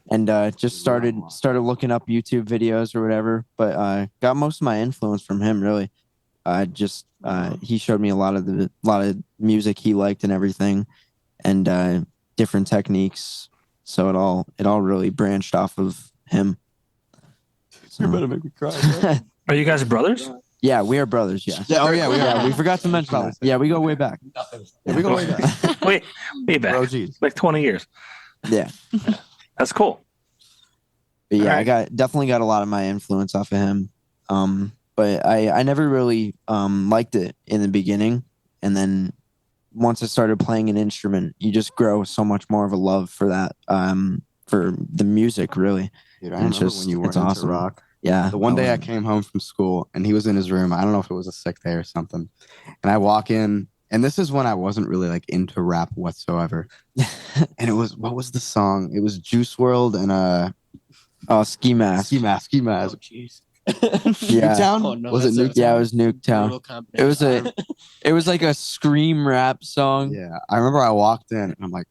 and just started looking up YouTube videos or whatever. But got most of my influence from him, really. He showed me a lot of music he liked and everything, and different techniques. So it all really branched off of him. So, make me cry. Are you guys brothers? yeah, we are brothers. Yeah. Yeah, oh yeah, we are. We forgot to mention that. Yeah, we go way back. Yeah, we go way back. Way back. Bro, geez. Like 20 years. Yeah. That's cool. But yeah, Alright. I definitely got a lot of my influence off of him. But I never really liked it in the beginning, and then once I started playing an instrument, you just grow so much more of a love for that, for the music, really. Dude, I And remember when you were it's into awesome. rock. Yeah. The one day I came home from school and he was in his room. I don't know if it was a sick day or something. And I walk in And this is when I wasn't really like into rap whatsoever. And it was, what was the song? It was Juice World and Ski Mask. Ski Mask. Jeez. Yeah. Nuketown? Oh, no, Was it that's Nuketown? Yeah, it was Nuketown. Brutal It was combination. it was like a scream rap song. Yeah. I remember I walked in and I'm like,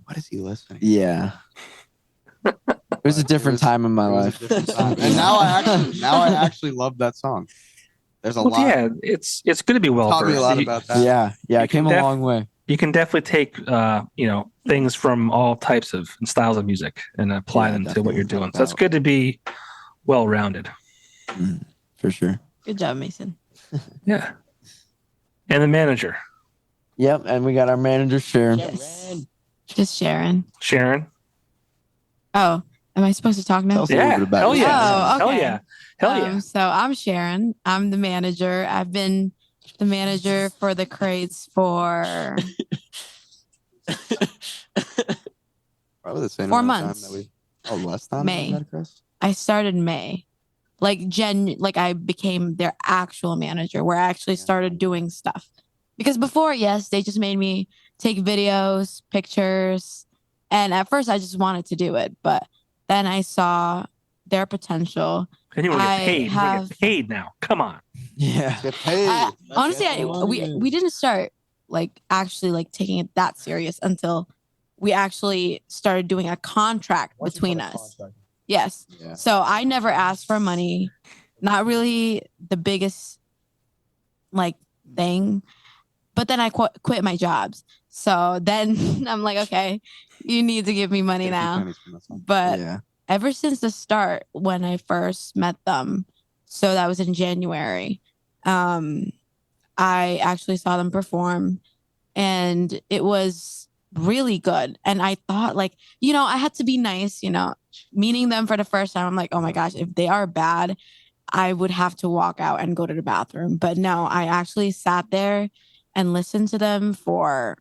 what is he listening? Yeah. It was a different time in my It was a life. different time. And now I actually love that song. There's a lot. Yeah, it's good to be well Taught me a versed. lot about that. Yeah, You it came can a long way. You can definitely take things from all types of and styles of music and apply Yeah, them to what you're definitely. doing. So it's good to be well rounded. For sure. Good job, Mason. Yeah. And the manager, Yep, and we got our manager Sharon. Yes. Just Sharon. Sharon. Oh, am I supposed to talk now? Tell us a little Yeah. bit about Hell yourself. yeah. Oh, Hell okay. yeah. Hell yeah. So I'm Sharon. I'm the manager. I've been the manager for the crates for Probably the same 4 amount of months. time that less time May. than that, Chris? I started May. Like I became their actual manager where I actually started doing stuff. Because before, yes, they just made me take videos, pictures, and at first I just wanted to do it, but then I saw their potential. And you want to I get paid. You want to have- get paid now. Come on. Yeah. Get paid. Honestly, we didn't start like actually like taking it that serious until we actually started doing a contract between us. Yes. Yeah. So I never asked for money. Not really the biggest like thing. But then I quit my jobs. So then I'm like, okay, you need to give me money Get a few now. pennies from that song. But Yeah. ever since the start, when I first met them, so that was in January, I actually saw them perform and it was really good. And I thought like, I had to be nice, meeting them for the first time. I'm like, oh my gosh, if they are bad, I would have to walk out and go to the bathroom. But no, I actually sat there and listened to them for,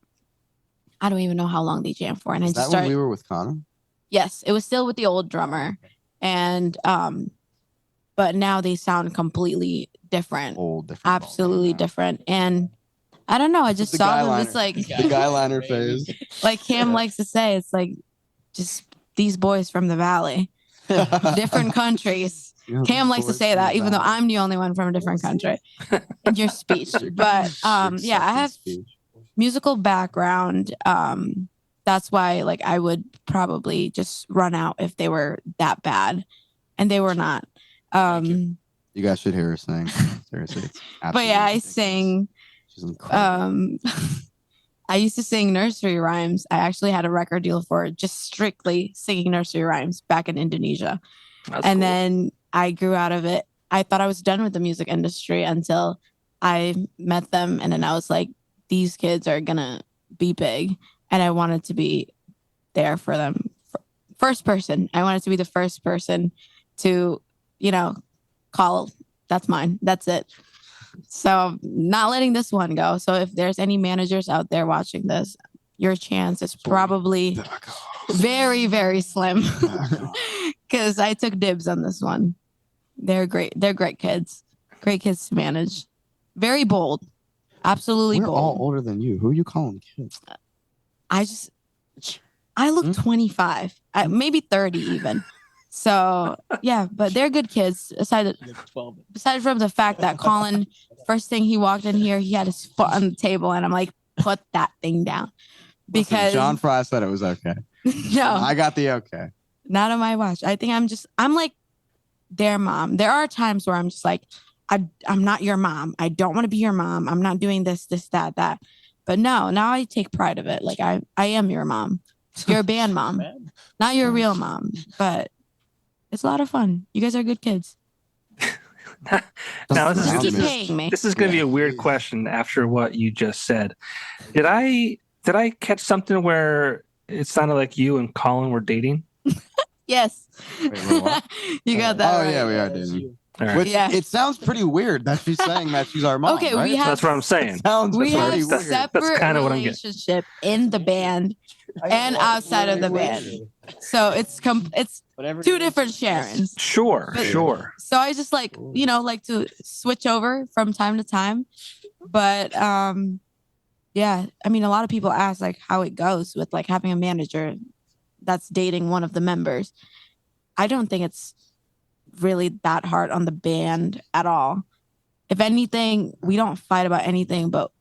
I don't even know how long they jammed for. And I Is just that when started. we were with Connor? Yes, it was still with the old drummer. And but now they sound completely different. Old, different. Absolutely ballgame now. different. And I don't know, I just The saw them. guy It's like The guy liner phase. like Cam likes to say, it's like just these boys from the valley. Different countries. Cam likes to say that, even though I'm the only one from a different country in your speech. But yeah, I have musical background. That's why like I would probably just run out if they were that bad. And they were not. You guys should hear her sing. Seriously. It's But yeah, I absolutely ridiculous. sing. She's incredible. I used to sing nursery rhymes. I actually had a record deal for just strictly singing nursery rhymes back in Indonesia. That's And cool. then I grew out of it. I thought I was done with the music industry until I met them. And then I was like, these kids are going to be big. And I wanted to be there for them. First person. I wanted to be the first person to, call, that's mine. That's it. So not letting this one go. So if there's any managers out there watching this, your chance is probably very, very slim because I took dibs on this one. They're great. They're great kids. Great kids to manage. Very bold. Absolutely We're bold. all older than you. Who are you calling kids? I look 25, maybe 30 even. So yeah, but they're good kids. Aside from the fact that Colin, first thing he walked in here, he had his foot on the table, and I'm like, put that thing down, because John Fry said it was okay. no, I got the okay. not on my watch. I think I'm like their mom. There are times where I'm just like, I'm not your mom. I don't want to be your mom. I'm not doing this, that. But no, now I take pride of it. Like I am your mom. You're a band mom, not your real mom, but it's a lot of fun. You guys are good kids. Now this Just is keep paying me. this is going to be a weird question after what you just said. Did I catch something where it sounded like you and Colin were dating? Yes. Wait, what? You got that Oh right. yeah, we are dating. All right. Which Yeah. it sounds pretty weird that she's saying that she's our mom. Okay, right? we have That's what I'm saying. Sounds we have pretty that's- weird. separate kinda what I'm getting. relationship in the band and outside of the band. So it's two different Sharons. Sure, But- sure. So I just like to switch over from time to time. But Yeah. I mean, a lot of people ask like how it goes with like having a manager that's dating one of the members. I don't think it's really that hard on the band at all. If anything, we don't fight about anything, but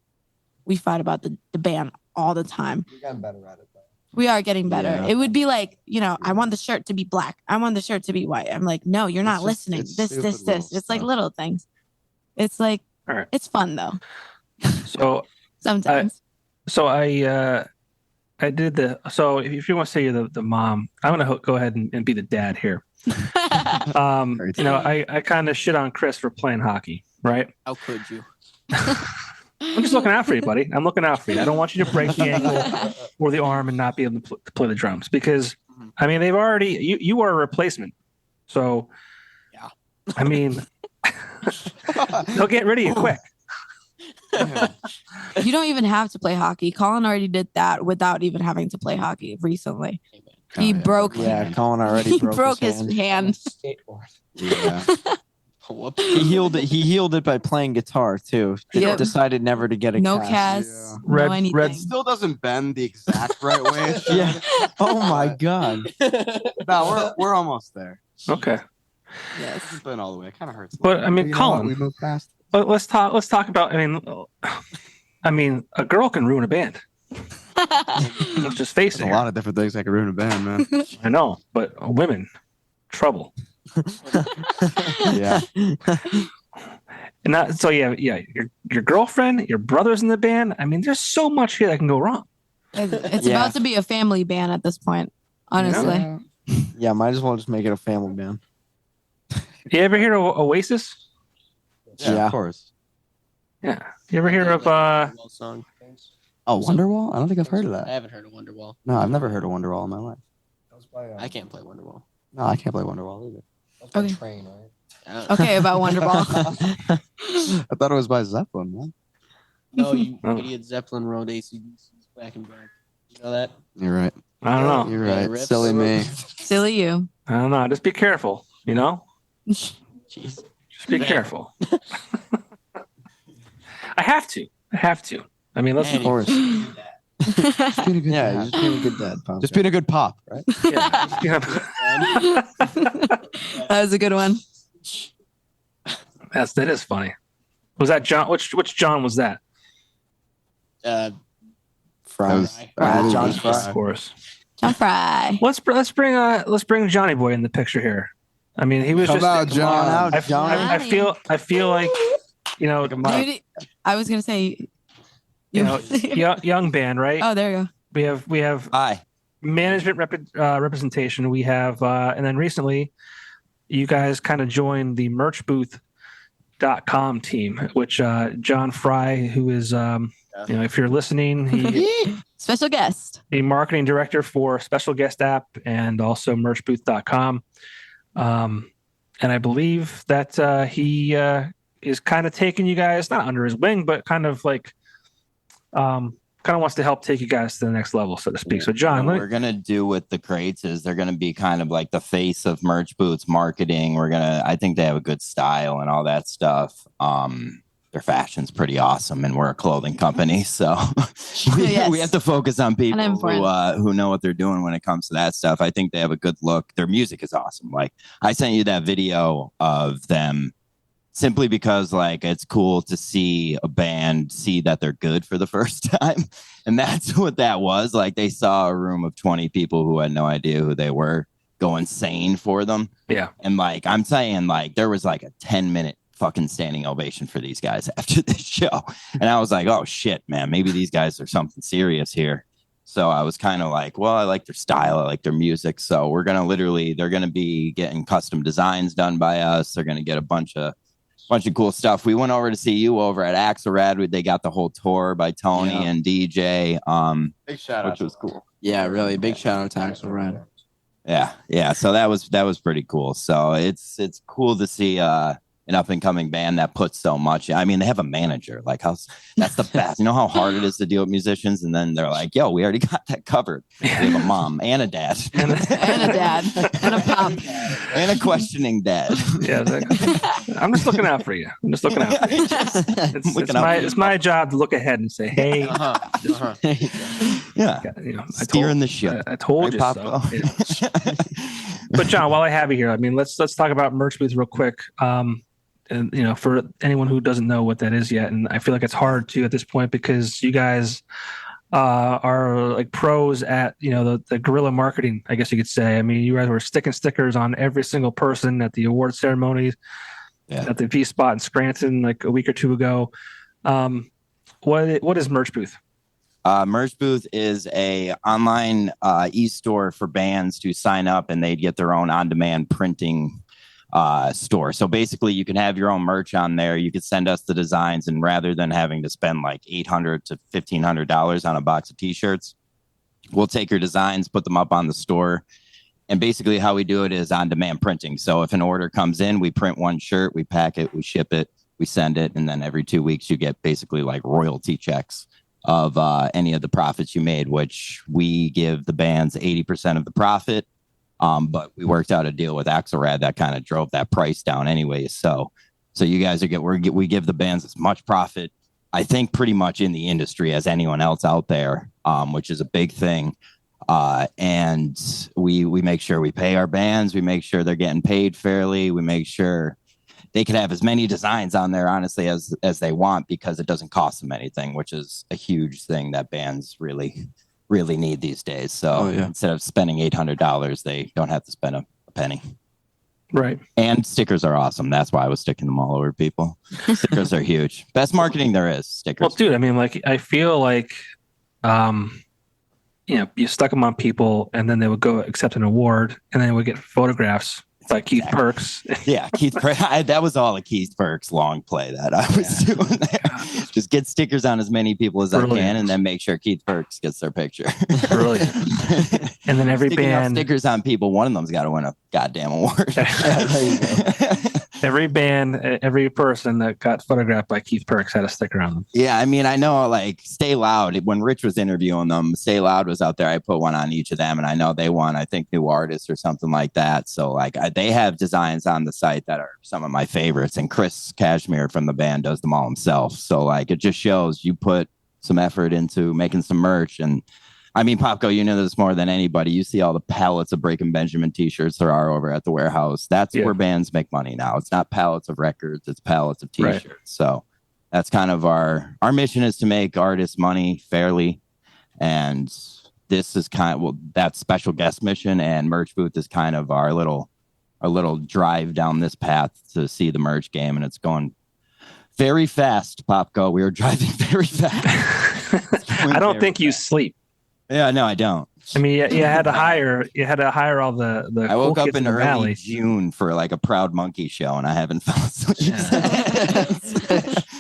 we fight about the band all the time. You're getting better at it though. We are getting better. Yeah. It would be like, I want the shirt to be black. I want the shirt to be white. I'm like, no, you're not It's just- listening. it's This. stupid little It's like stuff. little things. It's like, All right. it's fun though. So Sometimes. So I did the so if you want to say you're the mom, I'm gonna go ahead and be the dad here. I kind of shit on Chris for playing hockey, right? How could you? I'm just looking out for you, buddy. I'm looking out for you. I don't want you to break the ankle or the arm and not be able to play the drums because I mean they've already you are a replacement. So Yeah. I mean they'll get rid of you quick. You don't even have to play hockey. Colin already did that without even having to play hockey recently. He broke Yeah, Colin already he broke, broke his his hand. hand. Skateboard. Yeah. Whoops. He healed it by playing guitar too. Yep. Decided never to get a No cast. cast, Yeah. no Red- anything. red- Still doesn't bend the exact right way. Yeah. Oh my god. No, we're almost there. Okay. Yes. It's been all the way. It kind of hurts. a But, little I bit. mean, You know what? Colin- we moved past. But let's talk about I mean a girl can ruin a band. Let's just face it. There's a here. lot of different things that could ruin a band, man. I know, but women, trouble. Yeah. And that, so yeah, your girlfriend, your brother's in the band. I mean, there's so much here that can go wrong. It's Yeah. about to be a family band at this point, honestly. Yeah, might as well just make it a family band. You ever hear of Oasis? Yeah. Of course. Yeah. You ever hear of Wonderwall song? Oh, Wonderwall? I don't think I've heard of I that. haven't heard of Wonderwall. No, I've never heard of Wonderwall in my life. That was by, I can't play Wonderwall. No, I can't play Wonderwall either. that was by Okay. Train, right? I don't- Okay, about Wonderball. I thought it was by Zeppelin, man. No, you Oh. idiot. Zeppelin wrote ACDC's Back and Back. You know that? You're right. I don't know. You're Yeah, right. rips. Silly me. Silly you. I don't know. Just be careful. You know. Jeez. Just be Man. careful. I have to. I mean, let's Man, Of course. Just being a good Yeah, dad. just being a good dad. Pop. Just being a good pop, right? yeah, just be- That was a good one. that is funny. Was that John? Which John was that? Uh, Fry. That was- Fry. John Of Fry. course. John Fry. Let's bring Johnny Boy in the picture here. I mean, he was Come just. out, Come on John. out, I, Johnny. I feel like, you know, Dude, I was gonna say. you know, young band, right? Oh, there you go. We have Hi. management representation. We have, and then recently, you guys kind of joined the merchbooth.com team, which John Fry, who is, if you're listening, he Special guest. the marketing director for Special Guest App and also merchbooth.com. And I believe that he is kind of taking you guys, not under his wing, but kind of like, kind of wants to help take you guys to the next level, so to speak. So, John, What we're gonna do with the crates is they're gonna be kind of like the face of Merch Boots marketing. I think they have a good style and all that stuff. Their fashion's pretty awesome, and we're a clothing company, so Yes. we have to focus on people And I'm who know what they're doing when it comes to that stuff. I think they have a good look. Their music is awesome. Like I sent you that video of them simply because like it's cool to see a band see that they're good for the first time. And that's what that was. Like they saw a room of 20 people who had no idea who they were go insane for them. Yeah. And like I'm saying, like there was like a 10-minute fucking standing ovation for these guys after this show. And I was like, oh shit, man, maybe these guys are something serious here. So I was kind of like, well, I like their style, I like their music. So they're gonna be getting custom designs done by us. They're gonna get a bunch of cool stuff. We went over to see you over at Axelrad. They got the whole tour by Tony Yeah. and DJ. Big shout out. Which was cool. Yeah, really. Big shout out to Axel Yeah. So that was pretty cool. So it's cool to see an up and coming band that puts so much. I mean, they have a manager. Like, that's the best. You know how hard it is to deal with musicians, and then they're like, "Yo, we already got that covered." We have a mom and a dad, And a dad and a pop. and a questioning dad. Yeah, I'm just looking out for you. I'm just looking out for you. It's my job to look ahead and say, hey, Yeah, steering the ship. I told you so. Yeah. But John, while I have you here, I mean, let's talk about Merch Booth real quick. And for anyone who doesn't know what that is yet, and I feel like it's hard to at this point because you guys are like pros at the guerrilla marketing, I guess you could say. I mean, you guys were sticking stickers on every single person at the award ceremonies, at the V Spot in Scranton like a week or two ago. What is Merch Booth? Merch Booth is a online e-store for bands to sign up, and they'd get their own on-demand printing store. So basically, you can have your own merch on there. You could send us the designs, and rather than having to spend like $800 to $1,500 on a box of T-shirts, we'll take your designs, put them up on the store. And basically, how we do it is on-demand printing. So if an order comes in, we print one shirt, we pack it, we ship it, we send it, and then every 2 weeks you get basically like royalty checks of any of the profits you made, which we give the bands 80% of the profit. But we worked out a deal with Axelrad that kind of drove that price down anyways. So you guys we give the bands as much profit, I think, pretty much in the industry as anyone else out there, which is a big thing. And we make sure we pay our bands. We make sure they're getting paid fairly. We make sure they can have as many designs on there, honestly, as they want, because it doesn't cost them anything, which is a huge thing that bands really need these days. So instead of spending $800, they don't have to spend a penny. Right. And stickers are awesome. That's why I was sticking them all over people. Stickers are huge. Best marketing there is, stickers. Well, dude, I mean, like, I feel like, you stuck them on people, and then they would go accept an award, and then they would get photographs by Keith Perks. Yeah, Keith Perks. That was all a Keith Perks long play that I was doing there. Just get stickers on as many people as I can, and then make sure Keith Perks gets their picture. Brilliant. And then every band stickers on people. One of them's got to win a goddamn award. Every band, every person that got photographed by Keith Perks had a sticker on them. Yeah, I mean, I know, like, Stay Loud, when Rich was interviewing them, Stay Loud was out there. I put one on each of them, and I know they won, I think, New Artist or something like that. So, like, they have designs on the site that are some of my favorites, and Chris Cashmere from the band does them all himself. So, like, it just shows you put some effort into making some merch. And I mean, Popko, you know this more than anybody. You see all the pallets of Breaking Benjamin T-shirts there are over at the warehouse. That's where bands make money now. It's not pallets of records, it's pallets of T-shirts. Right. So that's kind of our mission, is to make artists money fairly. And this is that special guest mission, and Merch Booth is kind of our little drive down this path to see the merch game. And it's going very fast, Popko. We are driving very fast. I don't think you sleep. Yeah, no, I don't. I mean, you had to hire all the I woke up in early valley. June for like a Proud Monkey show, and I haven't fell asleep.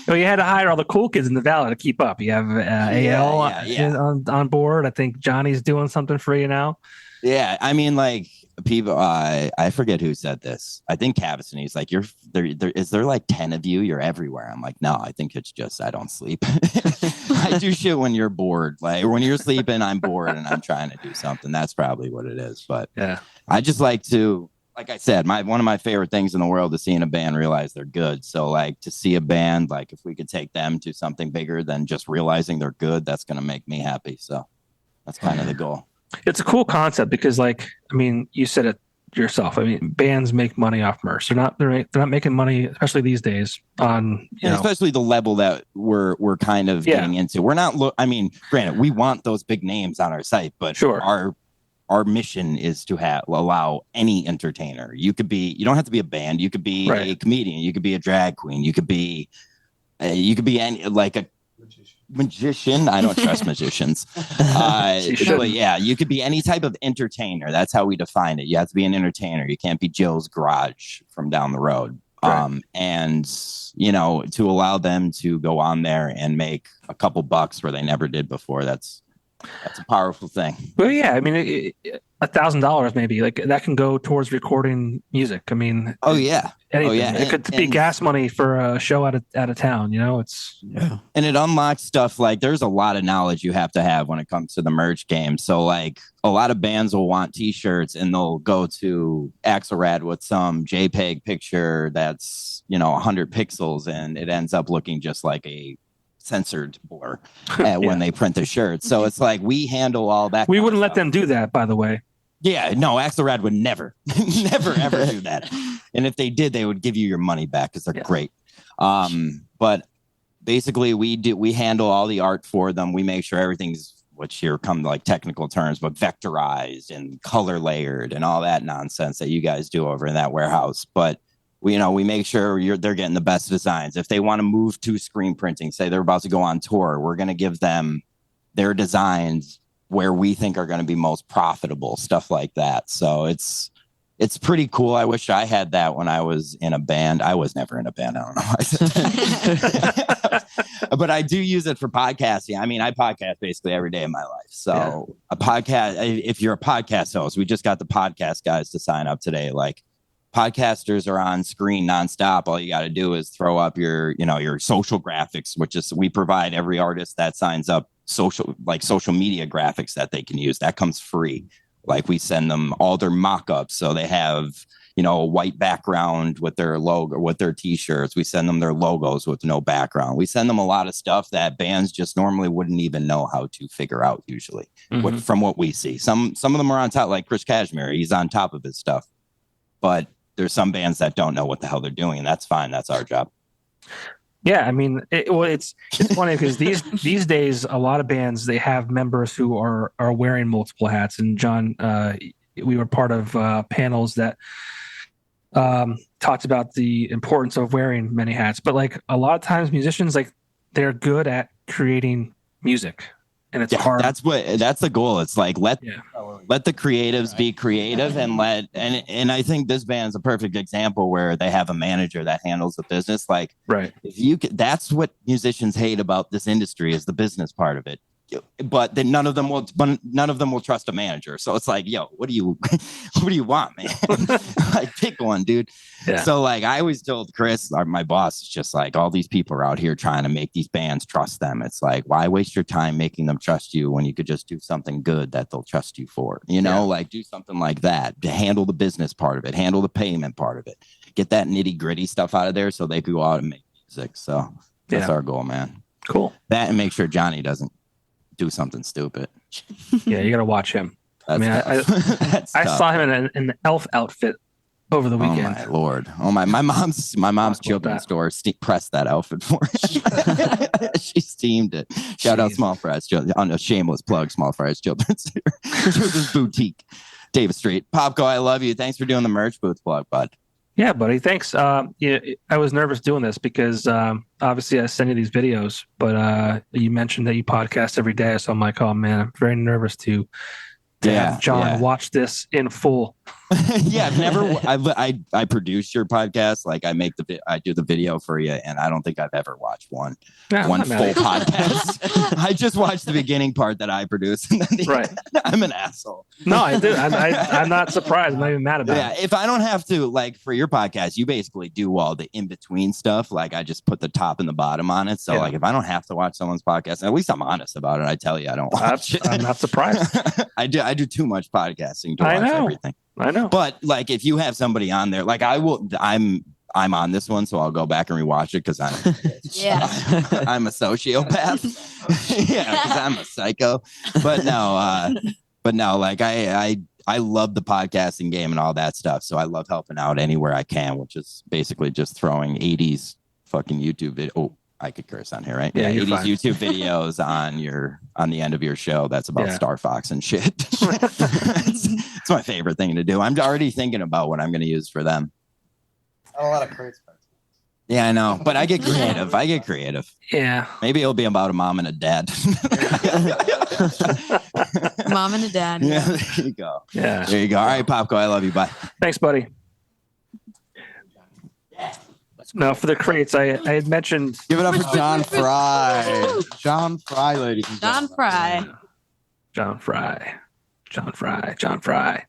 Well, you had to hire all the cool kids in the valley to keep up. You have AL on board. I think Johnny's doing something for you now. Yeah, I mean, like, people, I forget who said this. I think Cavison. He's like, is there like 10 of you? You're everywhere. I'm like, no, I think it's just I don't sleep. I do shit when you're bored. Like, when you're sleeping, I'm bored and I'm trying to do something. That's probably what it is. But yeah, I just like to, like I said, one of my favorite things in the world is seeing a band realize they're good. So, like, to see a band, like, if we could take them to something bigger than just realizing they're good, that's going to make me happy. So that's kind of the goal. It's a cool concept because, like, I mean, you said it yourself. I mean, bands make money off merch. They're not making money, especially these days, on especially the level that we're kind of getting into. We're not. I mean, granted, we want those big names on our site, but our mission is to allow any entertainer. You don't have to be a band. You could be a comedian. You could be a drag queen. You could be any, like, a magician. I don't trust magicians. But yeah, you could be any type of entertainer. That's how we define it. You have to be an entertainer. You can't be Joe's Garage from down the road. Right. And to allow them to go on there and make a couple bucks where they never did before, that's a powerful thing. Well, yeah, I mean, $1,000 maybe. Like that can go towards recording music. I mean, Oh yeah. anything. yeah. It could be And- gas money for a show out of town. You know, it's And it unlocks stuff like there's a lot of knowledge you have to have when it comes to the merch game. So like a lot of bands will want t-shirts and they'll go to Axelrad with some JPEG picture that's, 100 pixels and it ends up looking just like a censored blur when they print the shirt. So it's like we handle all that. we kind of wouldn't let stuff. them do that, by the way. Yeah, no, Axelrad would never, never, ever do that. And if they did, they would give you your money back because they're great. But basically, we handle all the art for them. We make sure everything's, which here come like technical terms, but vectorized and color layered and all that nonsense that you guys do over in that warehouse. But we make sure they're getting the best designs. If they want to move to screen printing, say they're about to go on tour, we're going to give them their designs where we think are going to be most profitable, stuff like that. So it's pretty cool. I wish I had that when I was in a band. I was never in a band. I don't know why I said that. But I do use it for podcasting. I mean, I podcast basically every day of my life. So a podcast, if you're a podcast host, we just got the podcast guys to sign up today. Like podcasters are on screen nonstop. All you got to do is throw up your social graphics, which is we provide every artist that signs up social media graphics that they can use. That comes free. Like we send them all their mock-ups. So they have, a white background with their logo, with their t-shirts. We send them their logos with no background. We send them a lot of stuff that bands just normally wouldn't even know how to figure out usually from what we see. Some of them are on top, like Chris Cashmere. He's on top of his stuff, but there's some bands that don't know what the hell they're doing, and that's fine. That's our job. Yeah, I mean, it's funny because these days a lot of bands, they have members who are wearing multiple hats. And John, we were part of panels that talked about the importance of wearing many hats. But like a lot of times, musicians, like they're good at creating music, and it's hard. That's the goal. It's like let the creatives be creative and and I think this band's a perfect example where they have a manager that handles the business. Like, right. That's what musicians hate about this industry is the business part of it. But then none of them will trust a manager. So it's like, yo, what do you want, man? Like, pick one, dude. Yeah. So like I always told Chris, my boss, is just like all these people are out here trying to make these bands trust them. It's like, why waste your time making them trust you when you could just do something good that they'll trust you for? Like do something like that to handle the business part of it, handle the payment part of it, get that nitty gritty stuff out of there so they could go out and make music. So that's our goal, man. Cool. That and make sure Johnny doesn't do something stupid. Yeah, you got to watch him. I saw him in an elf outfit over the weekend. Oh my lord! Oh my mom's children's store pressed that outfit for her. She steamed it. Shout out Small Fries. On a shameless plug, Small Fries Children's Boutique, Davis Street. Popco, I love you. Thanks for doing the merch booth plug, bud. Yeah, buddy. Thanks. I was nervous doing this because obviously I send you these videos, but you mentioned that you podcast every day. So I'm like, oh man, I'm very nervous to have John watch this in full. Yeah, I've never. I produce your podcast. Like I do the video for you, and I don't think I've ever watched one full podcast. I just watched the beginning part that I produced. And then right. I'm an asshole. No, I do. I'm not surprised. I'm not even mad about it. Yeah, if I don't have to, like for your podcast, you basically do all the in between stuff. Like I just put the top and the bottom on it. So like if I don't have to watch someone's podcast, at least I'm honest about it. I tell you, I don't watch it. I'm not surprised. I do too much podcasting to watch everything. I know. But like if you have somebody on there, like I'm on this one, so I'll go back and rewatch it because I'm I'm a sociopath. Yeah, because I'm a psycho. But no, like I love the podcasting game and all that stuff. So I love helping out anywhere I can, which is basically just throwing 80s fucking YouTube video. Oh, I could curse on here, right? Yeah, 80s fine. YouTube videos on the end of your show. That's about Star Fox and shit. It's my favorite thing to do. I'm already thinking about what I'm going to use for them. A lot of crazy parts. Yeah, I know, but I get creative. Yeah. Maybe it'll be about a mom and a dad. Mom and a dad. Yeah, there you go. Yeah. There you go. All right, Popco, I love you. Bye. Thanks, buddy. No, for the crates, I had mentioned. Give it up for John Fry. John Fry, ladies and John gentlemen. Fry. John Fry. John Fry.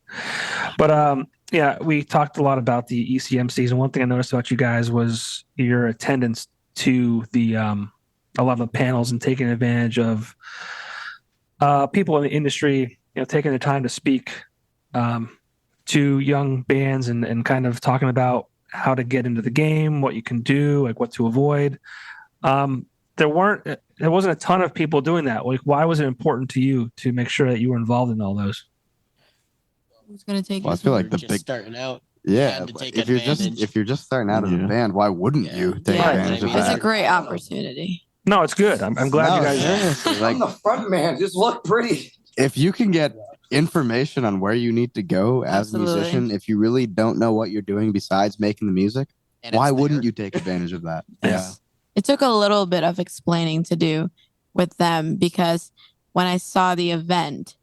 But yeah, we talked a lot about the ECMCs, and one thing I noticed about you guys was your attendance to the a lot of the panels and taking advantage of people in the industry, taking the time to speak to young bands and kind of talking about how to get into the game, what you can do, like what to avoid. There wasn't a ton of people doing that. Like, why was it important to you to make sure that you were involved in all those? Who's gonna take Well, I this feel one? like the Just big starting out. yeah. had to take If you're just starting out as a Yeah. band, why wouldn't Yeah. you take Yeah, advantage of I mean, it's a that? great opportunity. No, it's good. I'm glad you No, guys. seriously, I'm like the front man. Just look pretty. if you can get information on where you need to go as Absolutely. a musician, if you really don't know what you're doing besides making the music, And why it's wouldn't there. you take advantage of that? Yes. It took a little bit of explaining to do with them because when I saw the event,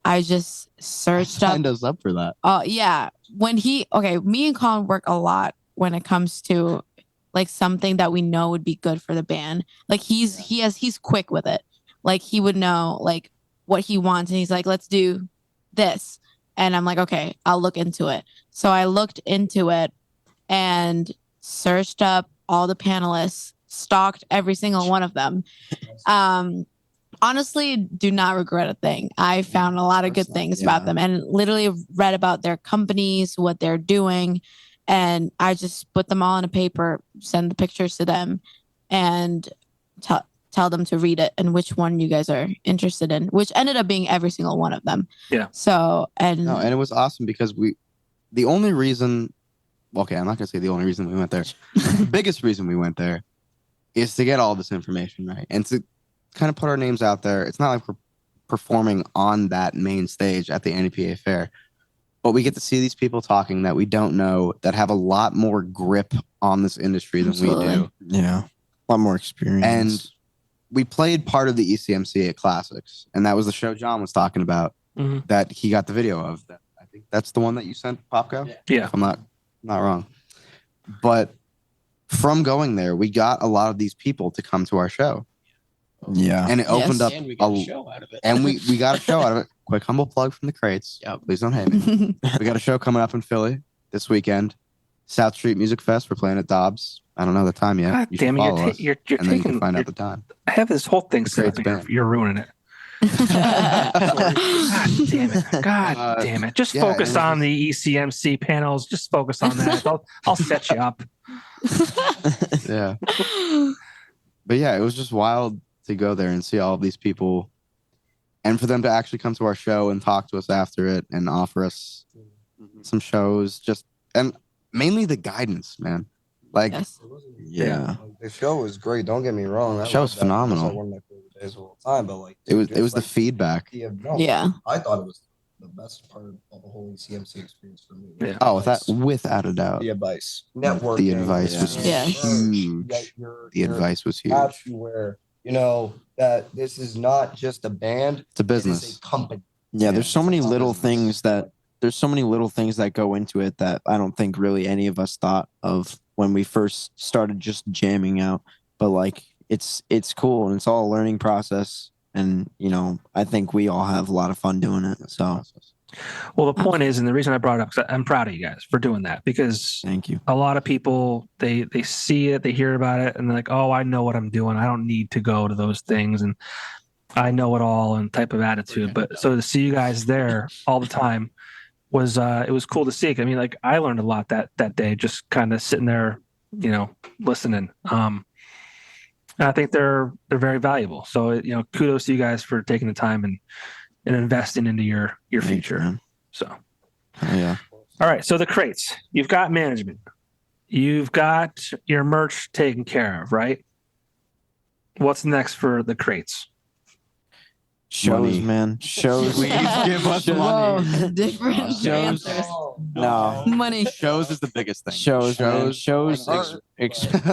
I just searched up. Signed us up for that. Yeah. Me and Colin work a lot when it comes to like something that we know would be good for the band. Like he's quick with it. Like he would know like what he wants and he's like, let's do this. And I'm like, okay, I'll look into it. So I looked into it and searched up all the panelists, stalked every single one of them. Honestly, do not regret a thing. I found a lot of good things about them and literally read about their companies, what they're doing. And I just put them all in a paper, send the pictures to them, and tell them to read it and which one you guys are interested in, which ended up being every single one of them. Yeah. So, and No, and it was awesome because the only reason, okay, I'm not gonna say the only reason we went there. The biggest reason we went there is to get all this information right and to kind of put our names out there. It's not like we're performing on that main stage at the NEPA fair, but we get to see these people talking that we don't know that have a lot more grip on this industry than we Absolutely. do. Yeah. A lot more experience. And we played part of the ECMC at Classics, and that was the show John was talking about Mhm. that he got the video of. That I think that's the one that you sent, Popco. Yeah. If I'm not wrong. But from going there, we got a lot of these people to come to our show, yeah. and it opened up And we got a a show out of it. and we got a show out of it. Quick humble plug from the crates. Yep. Please don't hate me. We got a show coming up in Philly this weekend. South Street Music Fest. We're playing at Dobbs. I don't know the time yet. God You should damn it! follow us, You're and then you taking. can find out the time. I have this whole thing set up. Great and band. You're ruining it. God damn it! God damn it! Just yeah, focus it was on the ECMC panels. Just focus on that. I'll set you up. Yeah. But yeah, it was just wild to go there and see all of these people and for them to actually come to our show and talk to us after it and offer us some shows, just and mainly the guidance, man. Like Yes. Yeah. Like, the show was great. Don't get me wrong. I The show love was that. It was, phenomenal. like, one of my favorite days of all time. But like it was just, the like, feedback. Yeah. I thought it was the best part of the whole ECMC experience for me. Yeah. Oh, without a doubt. The advice, networking. The advice was Yeah. huge. The advice was huge. Got you where you know that this is not just a band. It's a It business. is a company. Yeah, there's so many It's a little business. things that go into it that I don't think really any of us thought of when we first started just jamming out. But like it's cool and it's all a learning process. And I think we all have a lot of fun doing it. So Well, the point is, and the reason I brought it up, 'cause I'm proud of you guys for doing that, because thank you. a lot of people they see it, they hear about it, and they're like, "Oh, I know what I'm doing. I don't need to go to those things, and I know it all," and type of attitude. But so to see you guys there all the time was it was cool to see. I mean, like I learned a lot that day, just kind of sitting there, listening. And I think they're very valuable. So kudos to you guys for taking the time and investing into your Thank you, future. man. So. Yeah. All right. So the crates, you've got management, you've got your merch taken care of, right? What's next for the crates? Shows, Money. man. Shows. Please give us Shows. money. Whoa, different Shows. answers. No. Money. Shows is the biggest thing. Shows. Man. Shows.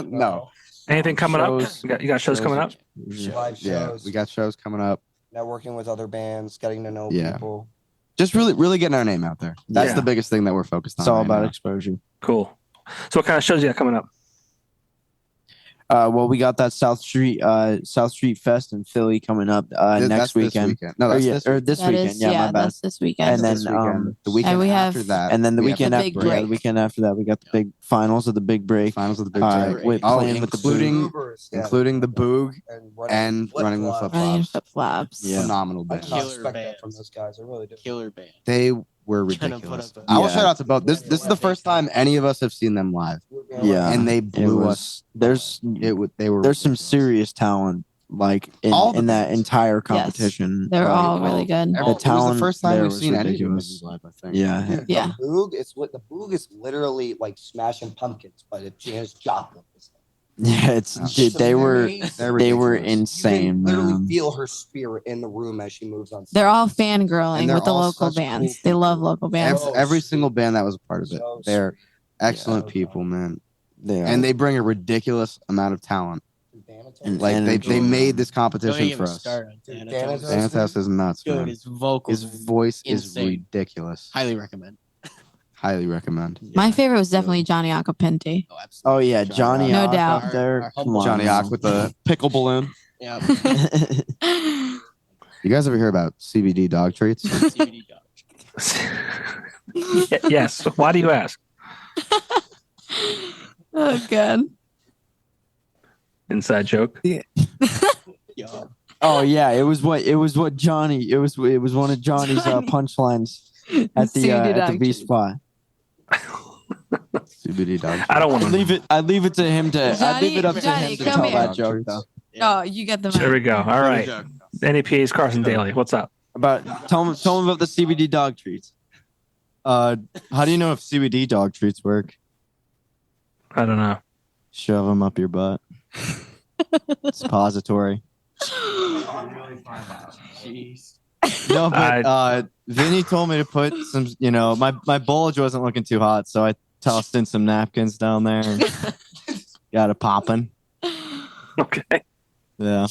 No. Anything coming Shows. up? You got shows coming up? Live Yeah, shows, we got shows coming up. networking with other bands, getting to know Yeah. people. Just really getting our name out there. That's Yeah. the biggest thing that we're focused on. It's all right about now. exposure. Cool. So what kind of shows you got coming up? Well, we got that South Street Fest in Philly coming up next That's this weekend. No, that's This That weekend. is, Yeah, my bad. that's this weekend. And then this weekend. The weekend and we after have- that, and then the we have weekend the after big yeah, the break. weekend after that, we got the big finals of the big break. finals of the big Playing with the including Boog. including the Boog and running with flip Running flops. flip flops. Yeah. Phenomenal I band. did not Killer expect bands. that from those guys. I really did. Killer band. They were Gonna put ridiculous. up a- I will Yeah. shout out to both. This is the first time any of us have seen them live, Yeah, and they it blew was- us. There's They were. there's some ridiculous. serious talent like All the in that bands. entire competition. They're Like, all really good. Every- it was the talent first time there we've was seen any of ridiculous. them live. I think. Yeah, Yeah. The Boog, the Boog is literally like Smashing Pumpkins, but if Janis Joplin was there. yeah. It's Oh. dude, they were amazing. They're they were ridiculous. insane, You can literally man. feel her spirit in the room as she moves on. They're all fangirling And they're with the all local such cool bands. They love local bands. Every single band that was a part of it. So They're excellent Yeah. people, man, They are. and they bring a ridiculous amount of talent. And- Like and- they made this Don't competition even for us. start on Dude, Thanatos. Thanatos- Thanatos is nuts, Dude, man. his vocals. His voice is insane. ridiculous. Highly recommend. Highly recommend. My favorite was definitely Johnny Acapinti. Oh, absolutely. Oh yeah, Johnny. No Ock doubt. up there. Our Come humble on, Johnny man. Ock with the pickle balloon. Yeah. You guys ever hear about CBD dog treats? CBD dog. Yes. Why do you ask? Oh, good. Inside joke. Yo. Oh yeah, it was what Johnny. It was one of Johnny's Johnny. punchlines at the B spot. CBD dog. I don't want to leave. I leave it to him to. I leave it up to Johnny, him to come tell here. that joke though. Oh, you get the There we mic. go. All right. NEPA's Carson Daly. What's up? Tell him about the CBD dog treats. How do you know if CBD dog treats work? I don't know. Shove them up your butt. Suppository. No, but Vinny told me to put some. My bulge wasn't looking too hot, so I tossed in some napkins down there and got it popping. Okay. Yeah,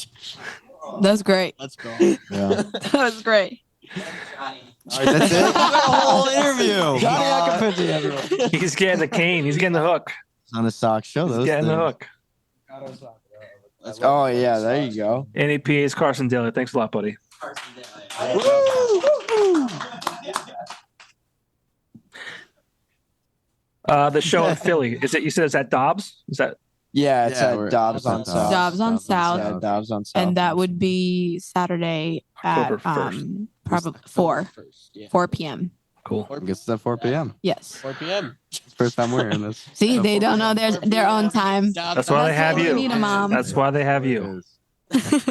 That's great. Let's go. yeah. That was great. All right, that's it. You got a whole interview. Johnny Acapinti, everyone. He's getting the cane. He's getting the hook. On a sock show He's those getting the things. hook. Let's go. Oh yeah, there you go. NEPA's Carson Daly. Thanks a lot, buddy. The show in Philly. Is it? You said it's at Dobbs? Is that? Yeah, it's Yeah, at Dobbs on it's at South. Dobbs on South. Yeah, Dobbs on South. And that would be Saturday at October 1st. probably 4 Yeah. 4 p.m. Cool. I guess it's at 4 p.m. Yes. 4 p.m. It's the first time we're hearing this. See, they don't know their own time. That's why they That's have why we you. need a mom. That's why they have you. That's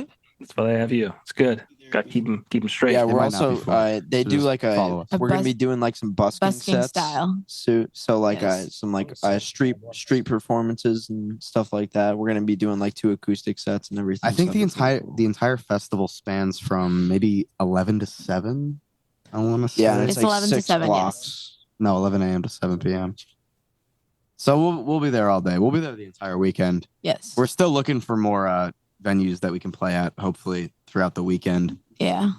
why they have you. It's good. Got to keep them straight. Yeah, It we're might not also be full. they So do just like follow us. A we're gonna be bus- doing like some busking busking sets. style. So like Yes. some like street performances and stuff like that. We're gonna be doing like 2 acoustic sets and everything. I think so the it's pretty entire cool. festival spans from maybe 11 to 7. I want to say. Yeah, and It's like 11 to 6 7, blocks. yes. No, 11 a.m. to 7 p.m. So we'll be there all day. We'll be there the entire weekend. Yes. We're still looking for more venues that we can play at. Hopefully throughout the weekend. Yeah.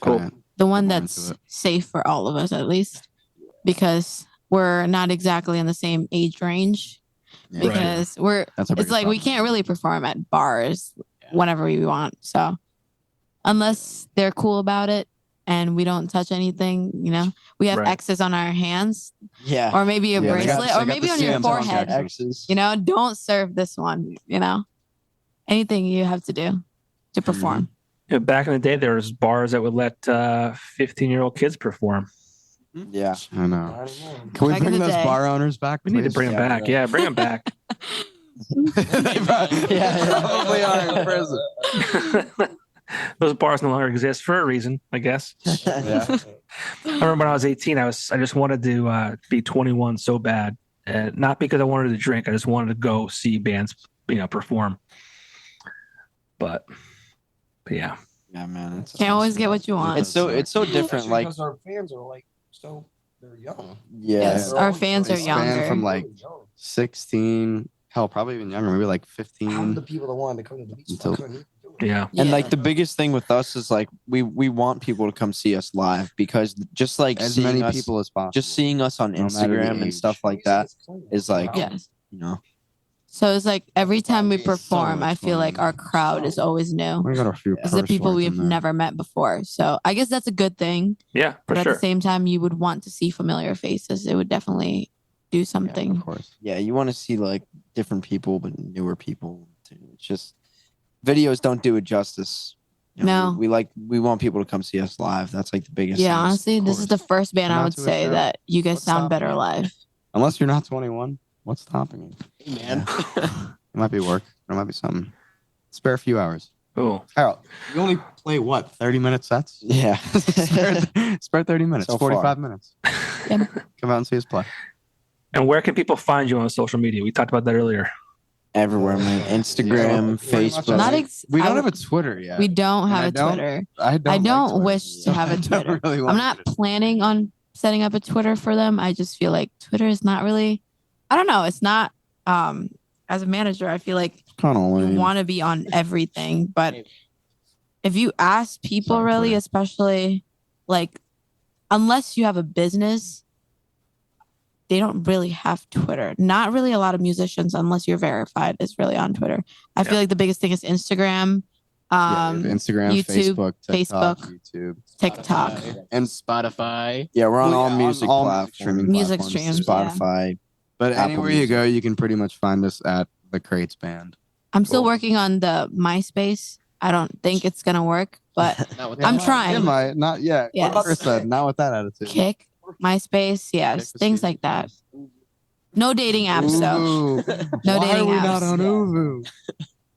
Cool. Kinda The one more that's into it. safe for all of us, at least, because we're not exactly in the same age range. Yeah, Because we're, That's our it's biggest like we problem. can't really perform at bars whenever we want. So, unless they're cool about it and we don't touch anything, we have Right. X's on our hands, Yeah. or maybe a Yeah, they got- bracelet, they or got maybe the on your CM song forehead. X's. Don't serve this one. Anything you have to do to perform. Yeah, back in the day, there was bars that would let 15-year-old kids perform. Yeah. I know. Can we Back in bring the those day. bar owners back? We need to please? bring them Yeah, back. right. Yeah, bring them back. They probably are in prison. Those bars no longer exist for a reason, I guess. Yeah. I remember when I was 18, I just wanted to be 21 so bad, not because I wanted to drink. I just wanted to go see bands, perform. But yeah, Yeah, man. It's Can't always get what you want. It's so different. Like because our fans are like they're young. yeah. Yes, our fans They are span younger. from like 16, hell, probably even younger, maybe like How 15. the people that wanted to come to the beach Until- couldn't do it. yeah. And Yeah. like the biggest thing with us is like we want people to come see us live because just like As seeing many us, people as possible. just seeing us on No matter the Instagram and age. stuff like that is like Yes. you know So it's like every time we It's so perform, much I feel like fun. our crowd is always new. We got a few. It's the curse people words in we've there. never met before. So I guess that's a good thing. Yeah, for But at sure. the same time, you would want to see familiar faces. It would definitely do Yeah, something. of course. Yeah, you want to see like different people, but newer people too. It's just videos don't do it justice. No. We want people to come see us live. That's like the biggest. Yeah, thing. honestly, this is the first band Come I out would to a say show. that you guys What's sound stopping better you? live. Unless you're not 21, what's stopping you? Hey, man. It might be work. It might be something. Spare a few hours. Ooh. Harold, you only play what? 30-minute sets? Yeah. spare 30 minutes. So 45 far. minutes. Yep. Come out and see us play. And where can people find you on social media? We talked about that earlier. Everywhere, man. Instagram, Pretty much Facebook. Not everything. ex- We I don't would- have a Twitter yet. We don't And have I a don't- Twitter. I don't, I like don't Twitter. wish to have a I don't Twitter. really I'm want not it. planning on setting up a Twitter for them. I just feel like Twitter is not really, I don't know. It's not, as a manager, I feel like Kind of you lame. want to be on everything. But if you ask people Sorry, really, Twitter. especially like, unless you have a business, they don't really have Twitter. Not really a lot of musicians, unless you're verified, is really on Twitter. I feel like the biggest thing is Instagram, Yeah, we have Instagram, YouTube, Facebook, TikTok, Facebook. YouTube. TikTok. Spotify. And Spotify. Yeah, we're on Well, all yeah, music all platforms. streaming Music platforms. streams. Yeah. Spotify. But Apple anywhere you Music. go, you can pretty much find us at the Crates Band. I'm still Cool. working on the MySpace. I don't think it's gonna work, but Not with I'm that. trying. It might not yet. Yes. What Chris said, not with that attitude. Kick, MySpace, yes, Kick was things huge. like that. No dating apps, though. Uvu. No Why dating are we not apps. on Uvu?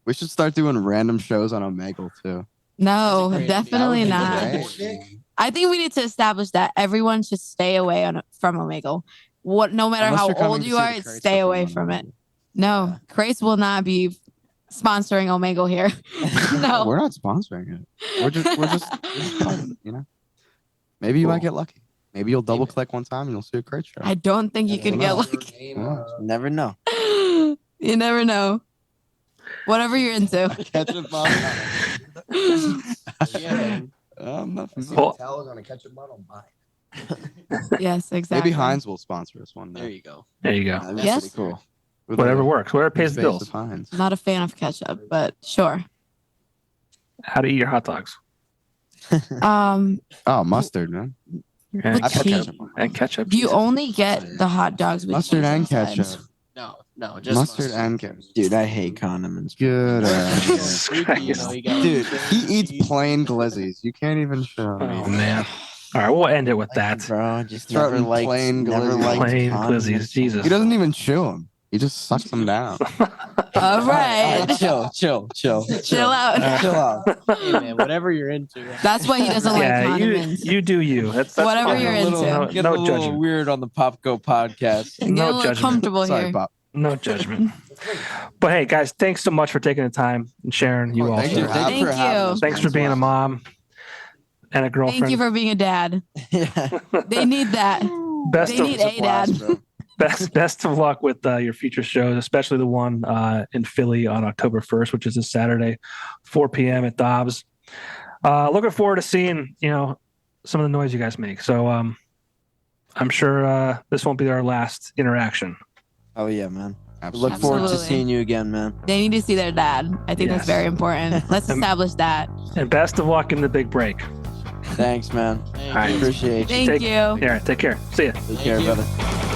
We should start doing random shows on Omegle too. No, That's a great definitely idea. not. Right? I think we need to establish that everyone should stay away from Omegle. What, no matter Unless how you're coming old to you see are, the Crates stay perform away on from it. Omegle. No, Crates will not be sponsoring Omegle here. No. We're not sponsoring it. We're just fun, you know. Maybe you might get lucky. Maybe you'll double click one time and you'll see a Crate show. I don't think you can get lucky. Never know. You never know. Whatever you're into. Ketchup bottle. Yeah. Nothing. Well, Towels on a ketchup bottle. Bye. Yes, exactly. Maybe Heinz will sponsor us one day. There you go. There you go. That'd be Yes. pretty cool. With Whatever a works. Whatever pays the base bills. of Heinz. Not a fan of ketchup, but sure. How to eat your hot dogs. Oh, mustard, man. And, With I put cheese. ketchup on. and ketchup. You only get the hot dogs with Mustard cheese and inside. ketchup. No, just Mustard and ketchup. Dude, I hate condiments. Good. Jesus Freaky, you know, Christ. you got- Dude, he eats plain glizzies. You can't even show me. Oh, man. All right, we'll end it with that. Bro, just Start never with liked, plain never glizzy. liked Plain condiments. glizzies. Jesus. He doesn't even chew them. He just sucks them down. All right. Chill. Chill out. Chill out. Hey, man, whatever you're into. That's why he doesn't like Yeah, condiments. you do you. That's Whatever fine. you're Get a little- into. No, Get no a little judgment. weird on the Popco podcast. Get a No little judgment. comfortable Sorry, here. Pop. No judgment. But hey, guys, thanks so much for taking the time and sharing. You Oh, also. thank you. Thank for having you. us, Thanks man. for being a mom and a girlfriend. Thank you for being a dad. Yeah. They need that. best They of need a dad. best of luck with your future shows, especially the one in Philly on October 1st, which is this Saturday, 4 p.m. at Dobbs. Looking forward to seeing some of the noise you guys make. So I'm sure this won't be our last interaction. Oh yeah, man. Absolutely. Look forward to Absolutely. seeing you again, man. They need to see their dad. I think Yes. that's very important. Let's establish that. And best of luck in the big break. Thanks, man. Thank All right. you. Appreciate you. Thank Take- you. Yeah, take care. See ya. Take care, you. brother.